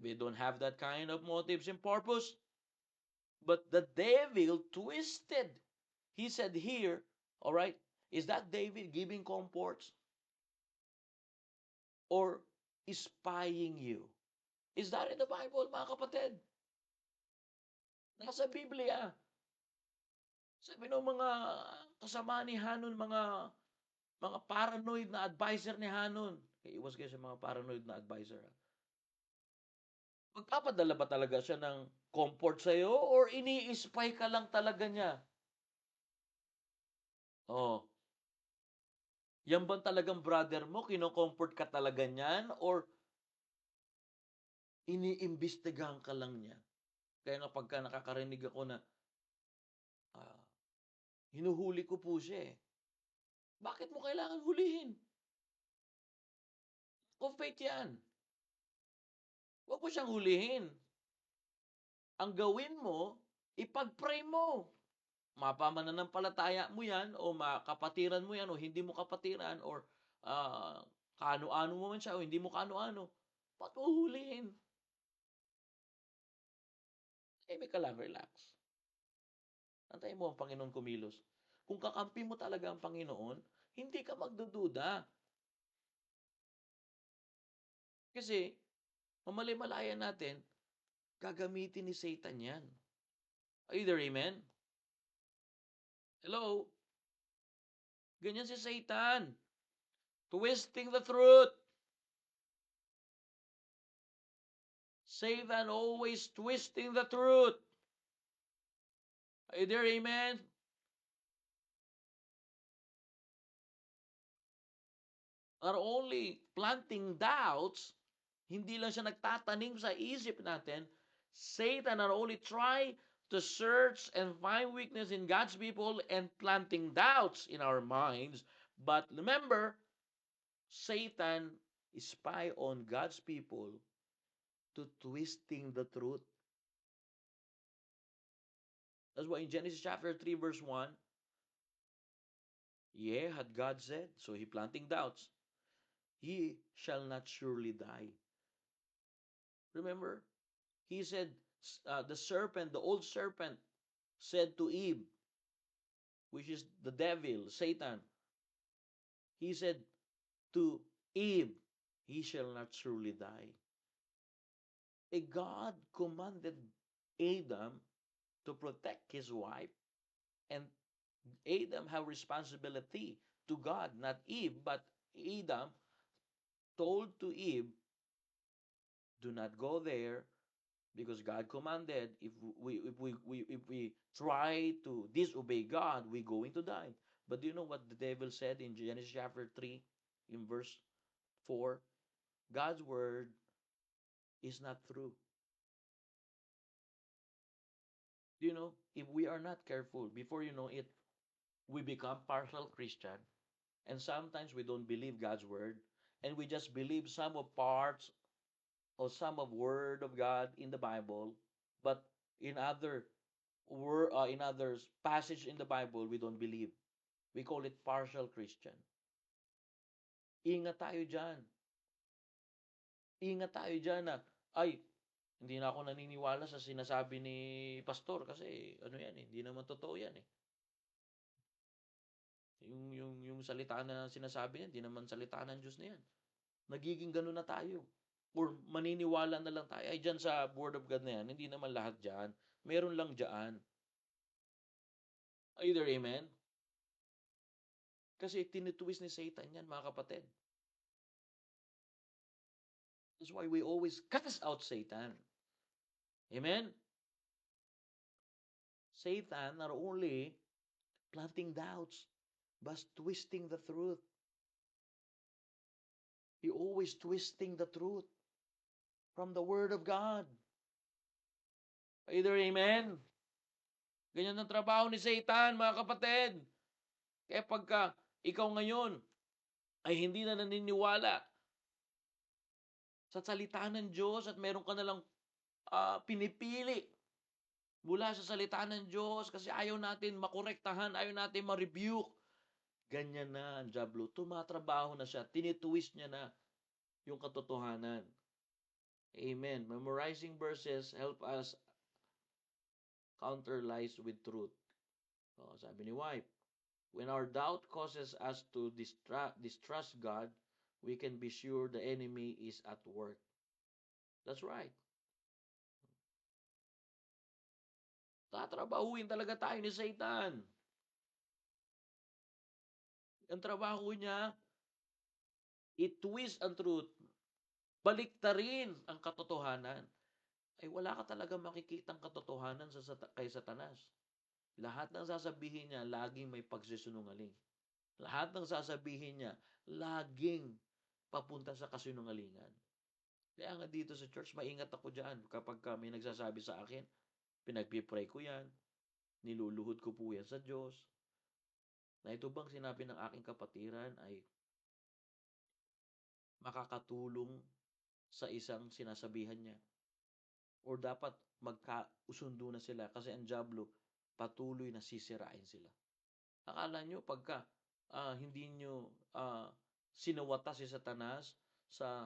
C: We don't have that kind of motives and purpose. But the devil twisted. He said here, all right, is that David giving comforts or spying you? Is that in the Bible, mga kapatid? Nasa Biblia. Sabi ng mga kasama ni Hanun, mga paranoid na advisor ni Hanun. Iwas kayo sa mga paranoid na advisor. Magpapadala ba talaga siya ng comfort sa'yo or ini-spy ka lang talaga niya? Oh. Yan ba talagang brother mo? Kino-comfort ka talaga niyan? Or iniimbestigahan ka lang niya? Kaya nga pagka nakakarinig ako na hinuhuli ko po siya eh. Bakit mo kailangan hulihin? Of faith yan. Huwag mo siyang hulihin. Ang gawin mo, ipag-pray mo. Mapamananampalataya mo yan, o makapatiran mo yan, o hindi mo kapatiran, or kaano-ano mo man siya, o hindi mo kaano-ano. Ba't mo hulihin? May ka lang, relax. Antayin mo ang Panginoon kumilos. Kung kakampi mo talaga ang Panginoon, hindi ka magdududa. Kasi, mamali-malaya natin, gagamitin ni Satan yan. Are you there, amen? Hello? Ganyan si Satan. Twisting the truth. Satan always twisting the truth. Are you there, amen? Not only planting doubts, hindi lang siya nagtatanim sa isip natin, Satan not only try to search and find weakness in God's people and planting doubts in our minds. But remember, Satan spy on God's people to twisting the truth. That's why in Genesis chapter 3, verse 1, yeah, had God said, so he planting doubts, he shall not surely die. Remember, he said, the serpent, the old serpent, said to Eve, which is the devil, Satan, he said to Eve, he shall not surely die. A God commanded Adam to protect his wife, and Adam have responsibility to God, not Eve, but Adam told to Eve, do not go there because God commanded. If we try to disobey God, we're going to die. But do you know what the devil said in Genesis chapter 3 in verse 4? God's word is not true. Do you know, if we are not careful, before you know it, we become partial Christian, and sometimes we don't believe God's word, and we just believe some of parts or some of word of God in the Bible, but in other in others passage in the Bible we don't believe. We call it partial Christian. Ingat tayo diyan. Ingat tayo diyan na ay hindi na ako naniniwala sa sinasabi ni pastor kasi ano yan eh, hindi naman totoo yan eh. Yung salita na sinasabi niya, hindi naman salita ng Diyos na yan. Nagiging ganun na tayo. Or maniniwala na lang tayo. Ay, dyan sa Word of God na yan, hindi naman lahat dyan. Meron lang dyan. Either amen? Kasi tinitwist ni Satan yan, mga kapatid. That's why we always cast out Satan. Amen? Satan not only planting doubts, but twisting the truth. He always twisting the truth from the Word of God. Either amen? Ganyan ang trabaho ni Satan, mga kapatid. Kaya pagka ikaw ngayon ay hindi na naniniwala sa salita ng Diyos at meron ka na lang pinipili mula sa salita ng Diyos kasi ayaw natin makorektahan, ayaw natin ma-rebuke. Ganyan na ang Diablo. Tumatrabaho na siya. Tinitwist niya na yung katotohanan. Amen. Memorizing verses help us counter lies with truth. Sabi ni wife, when our doubt causes us to distrust God, we can be sure the enemy is at work. That's right. Tatrabahuin talaga tayo ni Satan. Ang trabaho niya, i-twist ang truth, baliktarin ang katotohanan. Ay wala ka talaga makikitang katotohanan kay Satanas. Lahat ng sasabihin niya, laging may pagsisinungaling. Lahat ng sasabihin niya, laging papunta sa kasinungalingan. Kaya nga dito sa church, maingat ako dyan. Kapag may nagsasabi sa akin, pinagpipray ko yan, niluluhod ko po yan sa Diyos. Na ito bang sinabi ng aking kapatiran ay makakatulong sa isang sinasabihan niya? Or dapat magkausundo na sila kasi ang Diablo patuloy na sisirain sila. Akala nyo pagka hindi nyo sinawata si Satanas sa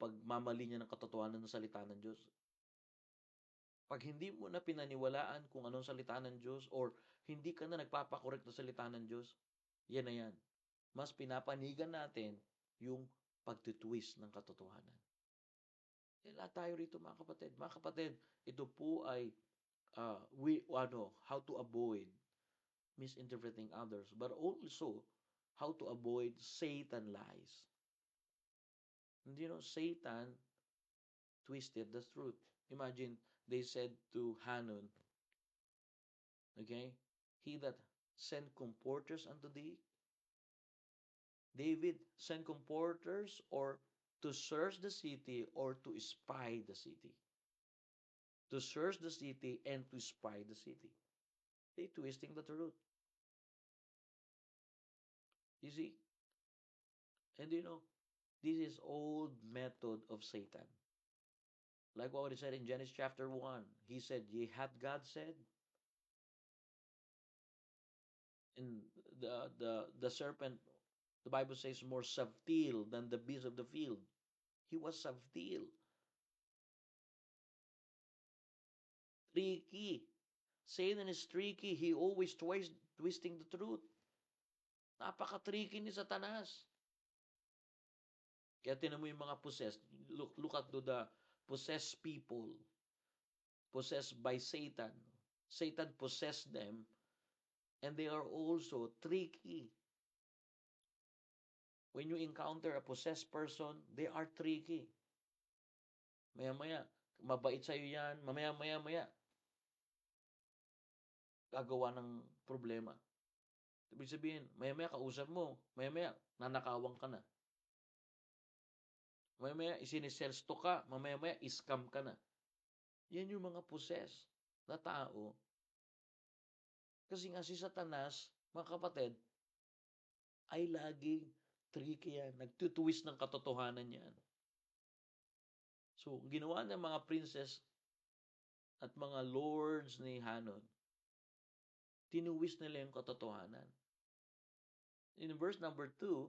C: pagmamali niya ng katotohanan ng salita ng Diyos. Pag hindi mo na pinaniwalaan kung anong salita ng Diyos or hindi ka na nagpapakorek ng salita ng Diyos, yan na yan. Mas pinapanigan natin yung pagtitwist ng katotohanan. Lahat tayo rito mga kapatid. Mga kapatid, ito po ay how to avoid misinterpreting others, but also how to avoid Satan lies. And you know, Satan twisted the truth. Imagine, they said to Hanun, okay, he that sent comforters unto thee, David sent comforters or to search the city or to spy the city. to search the city and to spy the city. They twisting the truth. You see? And this is old method of Satan. Like what he said in Genesis chapter 1. He said, Ye hath God said, and the serpent, the Bible says, more subtle than the beast of the field. He was subtle, tricky. Satan is tricky. He always twisting the truth. Napaka-tricky ni Satanas. Kaya tinan mo yung mga possessed. Look at the possessed people. Possessed by Satan. Satan possessed them. And they are also tricky. When you encounter a possessed person, they are tricky. Maya-maya, mabait sa'yo yan. Mamaya-maya, gagawa ng problema. Ibig sabihin, maya-maya kausap mo. Maya-maya, nanakawan ka na. Maya-maya, isiniselsto ka. Mamaya-maya, iskam ka na. Yan yung mga possessed na tao. Kasi nga si Satanas, mga kapatid, ay laging tricky yan. Nagtutwist ng katotohanan yan. So, ginawa ng mga princess at mga lords ni Hanon, tinuwist nila yung katotohanan. In verse number 2,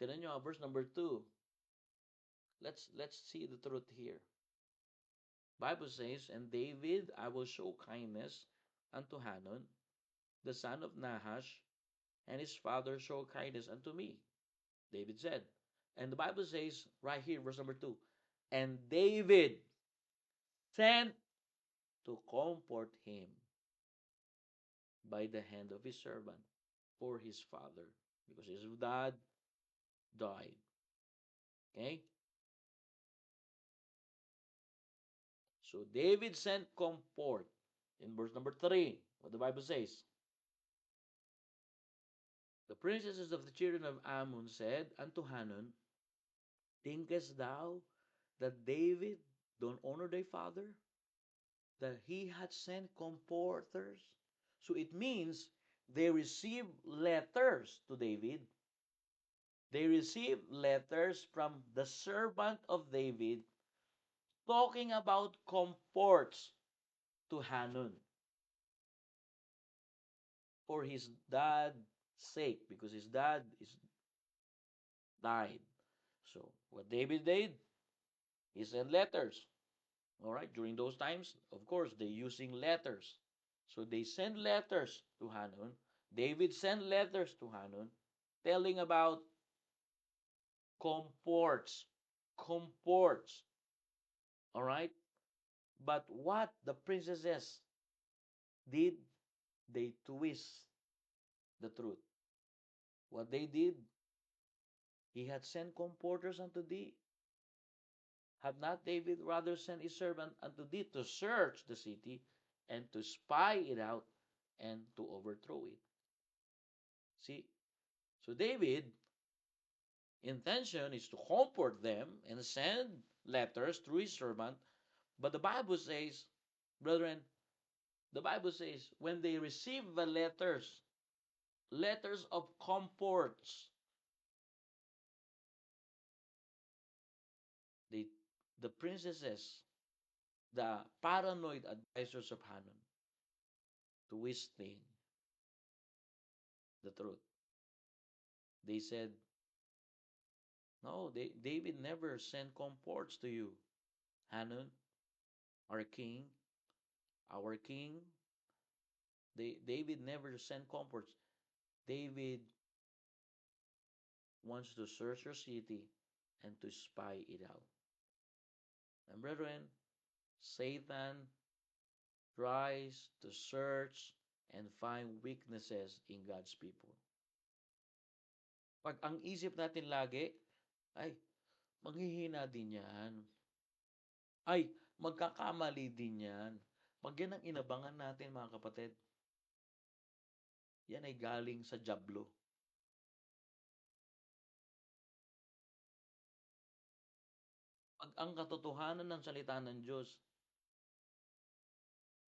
C: tinan nyo, verse number 2, let's see the truth here. Bible says, And David, I will show kindness unto Hanon, the son of Nahash, and his father show kindness unto me. David said. And the Bible says, right here, verse number 2, And David sent to comfort him by the hand of his servant for his father, because his dad died. Okay? So David sent comfort in verse number 3, what the Bible says. The princesses of the children of Ammon said unto Hanon, Thinkest thou that David don't honor thy father, that he had sent comforters? So it means they received letters to David. They received letters from the servant of David talking about comforts to Hanon for his dad's sake, because his dad is died. So what David did, he sent letters. All right, during those times, of course, they using letters. So they sent letters to Hanon. David sent letters to Hanon telling about comforts. Comforts. All right? But what the princesses did, they twist the truth. What they did, he had sent comforters unto thee. Have not David rather sent his servant unto thee to search the city and to spy it out and to overthrow it? See? So David, intention is to comfort them and send letters through his servant. But the Bible says, brethren, the Bible says, when they receive the letters of comforts, the princesses, the paranoid advisors of Hanon, twisting the truth. They said, no, David never sent comforts to you, Hanon, our king. David never sent comforts. David wants to search your city and to spy it out. And brethren, Satan tries to search and find weaknesses in God's people. Pag ang isip natin lagi, ay, manghihina din yan. Ay, magkakamali din yan. Pag yan ang inabangan natin, mga kapatid, yan ay galing sa dyablo. Pag ang katotohanan ng salita ng Diyos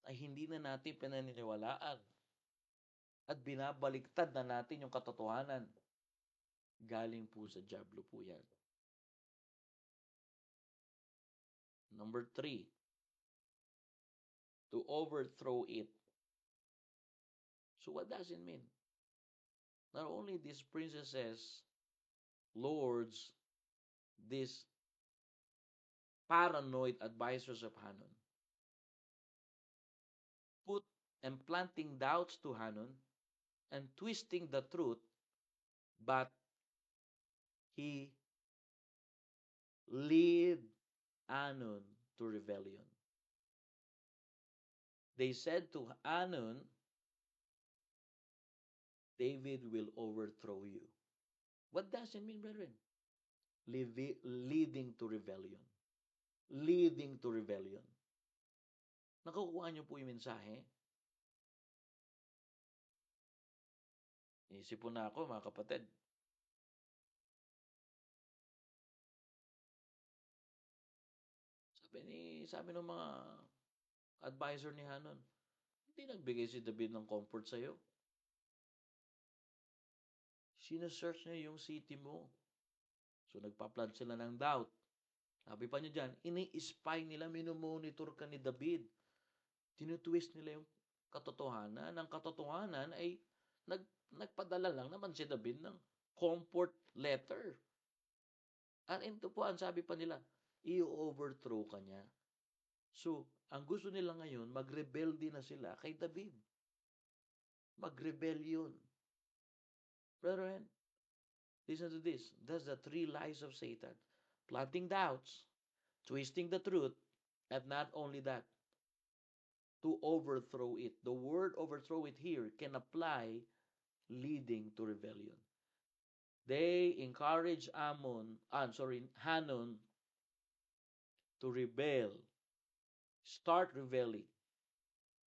C: ay hindi na natin pinaniniwalaan at binabaliktad na natin yung katotohanan. Galing po sa dyablo po yan. Number 3, to overthrow it. So what does it mean? Not only these princesses, lords, these paranoid advisors of Hanon, put and planting doubts to Hanon and twisting the truth, but he lead Hanon to rebellion. They said to Hanon, David will overthrow you. What does it mean, brethren? Leading to rebellion. Leading to rebellion. Nakukuha niyo po yung mensahe? Isip po na ako, mga kapatid. Sabi ng mga advisor ni Hanon, hindi nagbigay si David ng comfort sa'yo. Sinesearch niya yung city mo. So nagpa-plant sila ng doubt. Sabi pa niya dyan, ini-spy nila, minomonitor ka ni David. Tinutwist nila yung katotohanan. Ang katotohanan ay nagpadala lang naman si David ng comfort letter. At ito po, ang sabi pa nila, i-overthrow ka niya. So, ang gusto nila ngayon, mag-rebelde na sila kay David. Mag-rebellion. Brethren, listen to this. That's the 3 lies of Satan. Planting doubts, twisting the truth, and not only that, to overthrow it. The word overthrow it here can apply leading to rebellion. They encourage Hanon to rebel, start rebelling.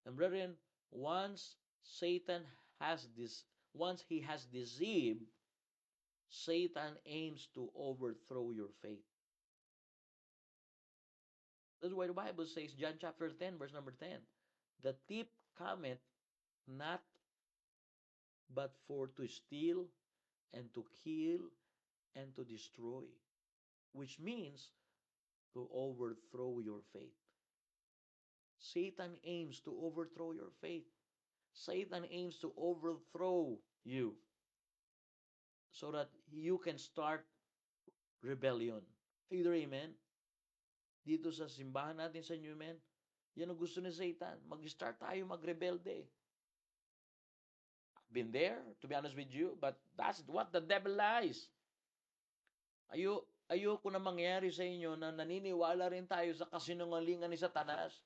C: And brethren, once he has deceived, Satan aims to overthrow your faith. That's why the Bible says, John chapter 10, verse number 10, the thief cometh not but for to steal and to kill and to destroy, which means to overthrow your faith. Satan aims to overthrow your faith. Satan aims to overthrow you so that you can start rebellion. Either amen? Dito sa simbahan natin sa New Amen, yan ang gusto ni Satan. Mag-start tayo magrebelde. I've been there, to be honest with you, but that's what the devil lies. Ayoko na mangyari sa inyo na naniniwala rin tayo sa kasinungalingan ni Satanas.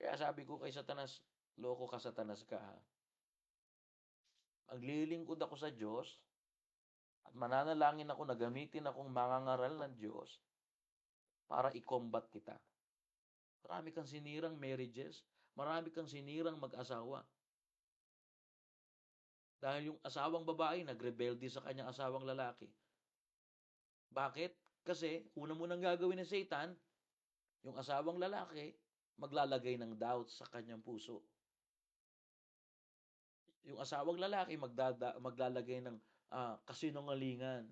C: Kaya sabi ko kay Satanas, loko ka, Satanas ka. Maglilingkod ako sa Diyos at mananalangin ako na gamitin akong mangangaral ng Diyos para i-combat kita. Marami kang sinirang marriages, marami kang sinirang mag-asawa. Dahil yung asawang babae nagrebelde sa kanyang asawang lalaki. Bakit? Kasi una mo nang gagawin ng Satan, yung asawang lalaki maglalagay ng doubt sa kanyang puso. Yung asawang lalaki maglalagay ng kasinungalingan.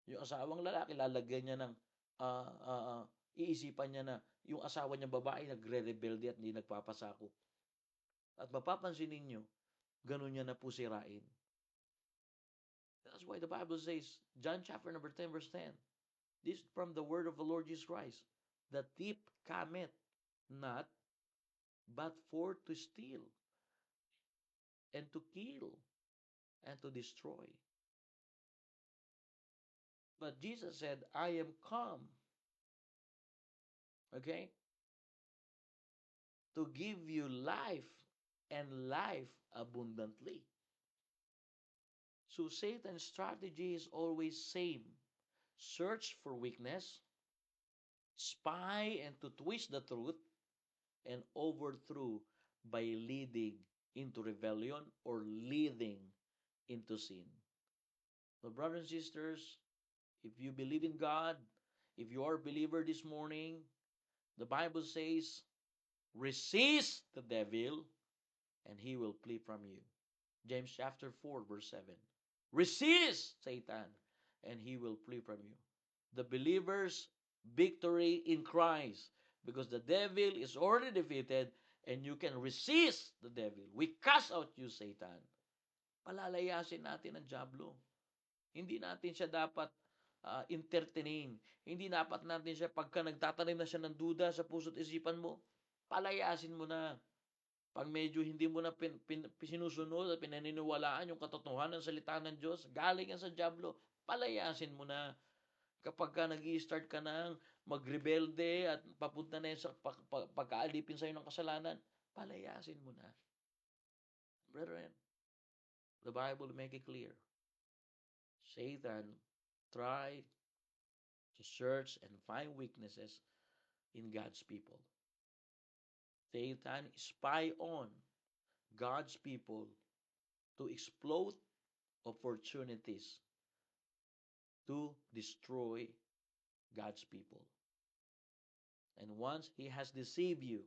C: Yung asawang lalaki lalagay niya ng iisipan niya na yung asawa niya babae nagre-rebelde at hindi nagpapasako. At mapapansin ninyo, ganun niya na po sirain. That's why the Bible says, John chapter number 10, verse 10, this from the word of the Lord Jesus Christ, the thief cometh not, but for to steal, and to kill, and to destroy. But Jesus said, I am come, okay, to give you life, and life abundantly. So Satan's strategy is always same. Search for weakness, spy and to twist the truth, and overthrow by leading into rebellion or leading into sin. So brothers and sisters, if you believe in God, if you are a believer this morning, the Bible says Resist the devil, and he will flee from you. James chapter 4, verse 7. Resist Satan, and he will flee from you. The believer's victory in Christ, because the devil is already defeated, and you can resist the devil. We cast out you, Satan. Palalayasin natin ang Diablo. Hindi natin siya dapat entertain. Hindi dapat natin siya, pagka nagtatanim na siya ng duda sa puso't isipan mo, palayasin mo na. Pag medyo hindi mo na sinusunod at pinaniniwalaan yung katotohanan ng salita ng Diyos, galing yan sa Diablo, palayasin mo na. Kapag ka nag-i-start ka nang magrebelde at papunta na sa pagkaalipin sa'yo ng kasalanan, palayasin mo na. Brethren, the Bible make it clear. Satan tried to search and find weaknesses in God's people. Satan spy on God's people to exploit opportunities to destroy God's people. And once he has deceived you,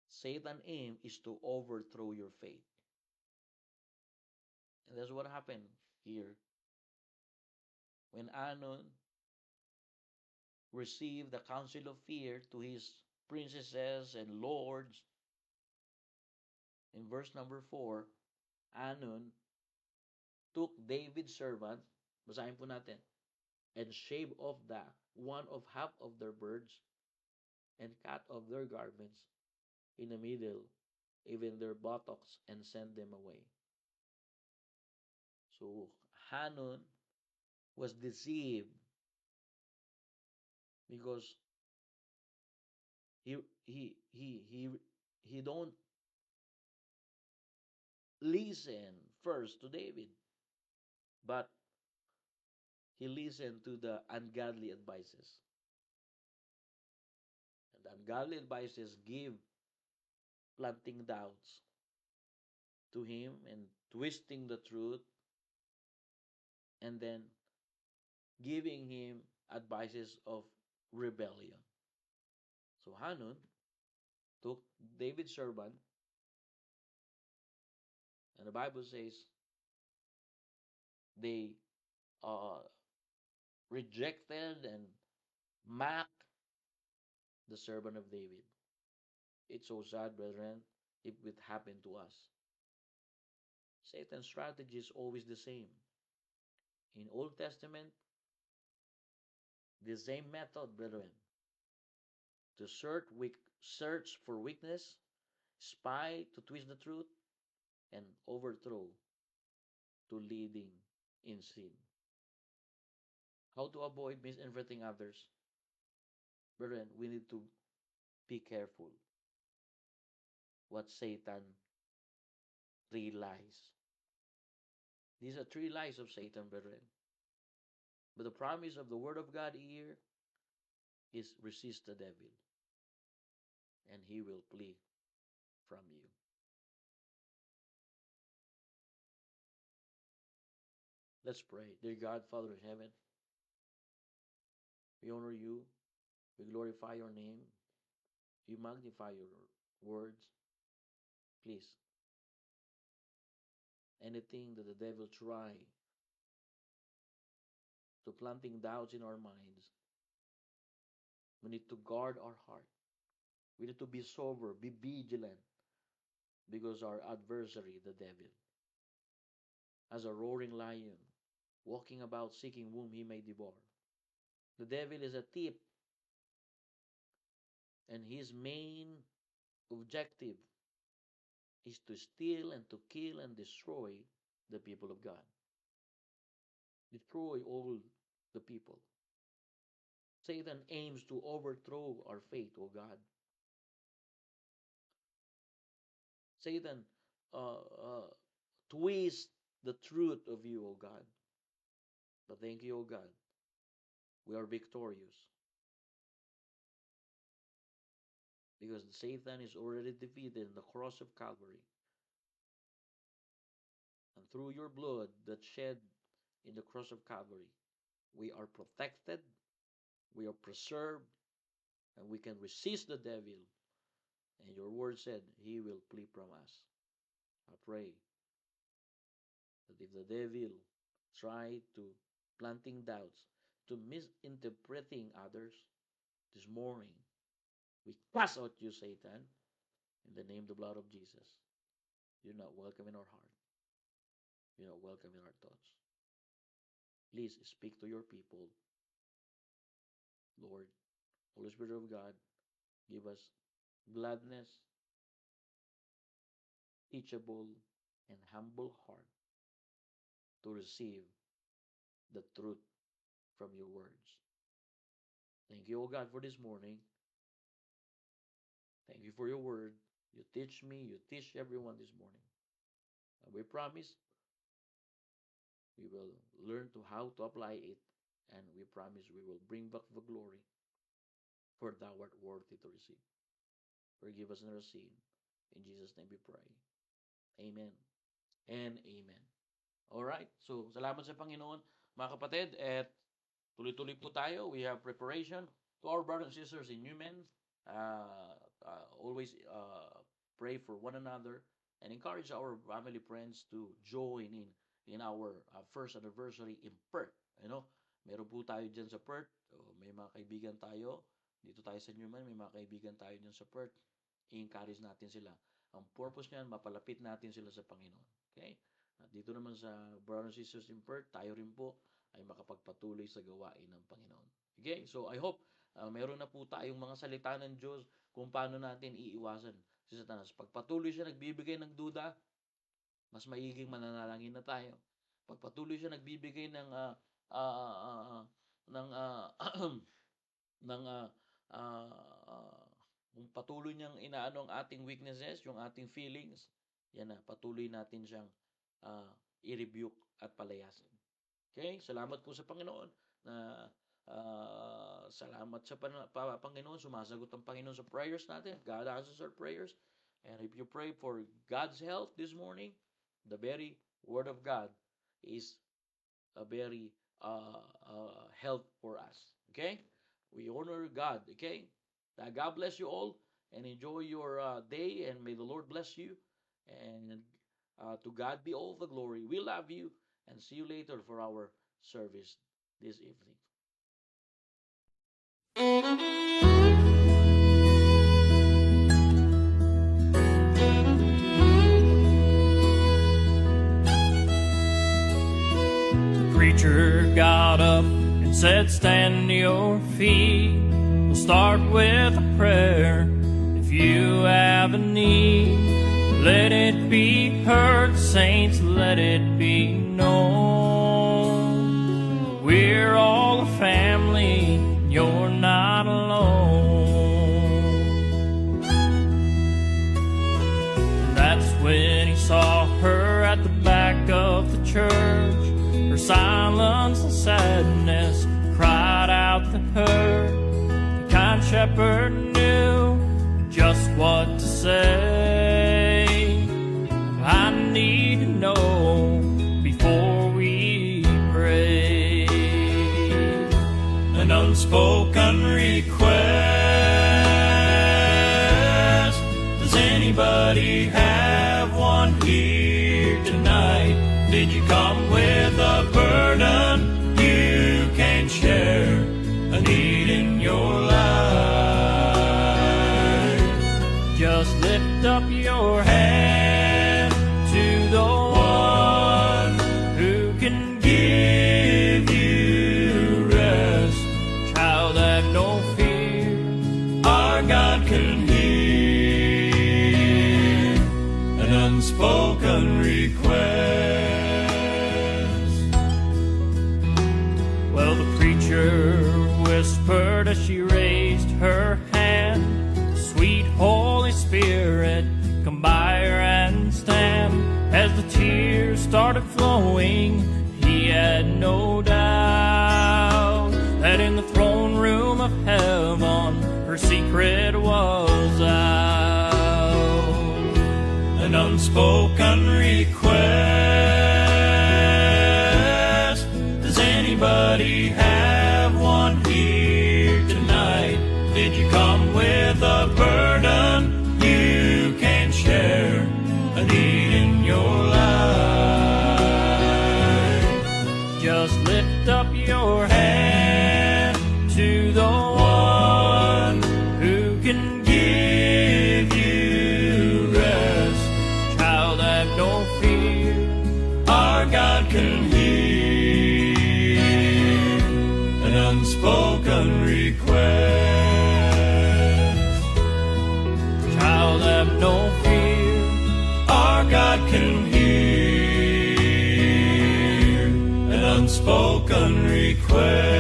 C: Satan's aim is to overthrow your faith. And that's what happened here. When Anon received the counsel of fear to his princesses and lords, in verse number 4, Anon took David's servant, basahin po natin, and shaved off one of half of their birds, and cut off their garments in the middle, even their buttocks, and sent them away. So Hanun was deceived because he don't listen first to David, but he listened to the ungodly advices. And the ungodly advices give planting doubts to him and twisting the truth, and then giving him advices of rebellion. So Hanun took David's servant, and the Bible says they rejected and mocked the servant of David. It's so sad, brethren, if it happened to us. Satan's strategy is always the same. In Old Testament, the same method, brethren. To search for weakness, spy to twist the truth, and overthrow to leading in sin. How to avoid misinterpreting others? Brethren, we need to be careful what Satan lies. These are 3 lies of Satan, brethren. But the promise of the Word of God here is resist the devil, and he will flee from you. Let's pray. Dear God, Father in heaven, we honor you. We glorify your name. We magnify your words. Please, anything that the devil try to planting doubts in our minds, we need to guard our heart. We need to be sober, be vigilant, because our adversary, the devil, as a roaring lion, walking about seeking whom he may devour. The devil is a thief, and his main objective is to steal and to kill and destroy the people of God. Destroy all the people. Satan aims to overthrow our faith, O God. Satan twists the truth of you, O God. But thank you, O God. We are victorious. Because Satan is already defeated in the cross of Calvary. And through your blood that shed in the cross of Calvary, we are protected, we are preserved, and we can resist the devil And your word said, He will flee from us. I pray that if the devil try to planting doubts, to misinterpreting others, this morning, we cast out you, Satan, in the name, the blood of Jesus. You're not welcome in our heart. You're not welcome in our thoughts. Please speak to your people. Lord, Holy Spirit of God, give us gladness, teachable, and humble heart to receive the truth from your words. Thank you, O God, for this morning. Thank you for your word. You teach me, you teach everyone this morning. And we promise we will learn to how to apply it, and we promise we will bring back the glory, for thou art worthy to receive. Forgive us our sin. In Jesus' name we pray. Amen and amen. Alright, so salamat sa Panginoon, mga kapatid, at tuloy-tuloy po tayo. We have preparation to our brothers and sisters in Newman. Always pray for one another and encourage our family friends to join in our first anniversary in Perth. Meron po tayo dyan sa Perth. May mga kaibigan tayo. Dito tayo sa Newman, may mga kaibigan tayo dyan sa Perth. I-encourage natin sila. Ang purpose niyan, mapalapit natin sila sa Panginoon. Okay? At dito naman sa brothers and sisters in Perth, tayo rin po ay makapagpatuloy sa gawain ng Panginoon. Okay? So I hope meron na po tayong mga salita ng Diyos kung paano natin iiwasan si Satanas. Pagpatuloy siya nagbibigay ng duda, mas maiging mananalangin na tayo. Pagpatuloy siya nagbibigay ng kung patuloy niyang inaano ang ating weaknesses, yung ating feelings, yan na, patuloy natin siyang i-rebuke at palayasin. Okay? Salamat po sa Panginoon na salamat sa Panginoon. Sumasagot ang Panginoon sa prayers natin. God answers our prayers. And if you pray for God's help this morning, the very Word of God is a very help for us. Okay? We honor God. Okay? God bless you all and enjoy your day, and may the Lord bless you. And to God be all the glory. We love you, and see you later for our service this evening.
D: The preacher got up and said, "Stand to your feet. We'll start with a prayer. If you have a need, let it be heard, saints, let it be known. We're all a family, you're not alone." And that's when he saw her at the back of the church. Her silence and sadness cried out to her. The kind shepherd knew just what to say. I need to know before we pray.
B: An unspoken request. Does anybody have one here tonight? Did you come with a burden you can share? A need in your life?
D: Just lift up your hand to the one who can give you rest. Child, have no fear,
B: Our God can hear an unspoken request.
D: Well, the preacher whispered as she raised her hand, "Sweet Holy Spirit, come by her and stand." As the tears started flowing, he had no doubt that in the throne room of heaven, her secret was out.
B: An unspoken request. Does anybody have one here tonight? Did you come with a burden you
D: lift up your hand to the one who can give you rest. Child, have no fear,
B: Our God can hear an unspoken request.
D: child, have no fear.
B: Our God can hear an unspoken request.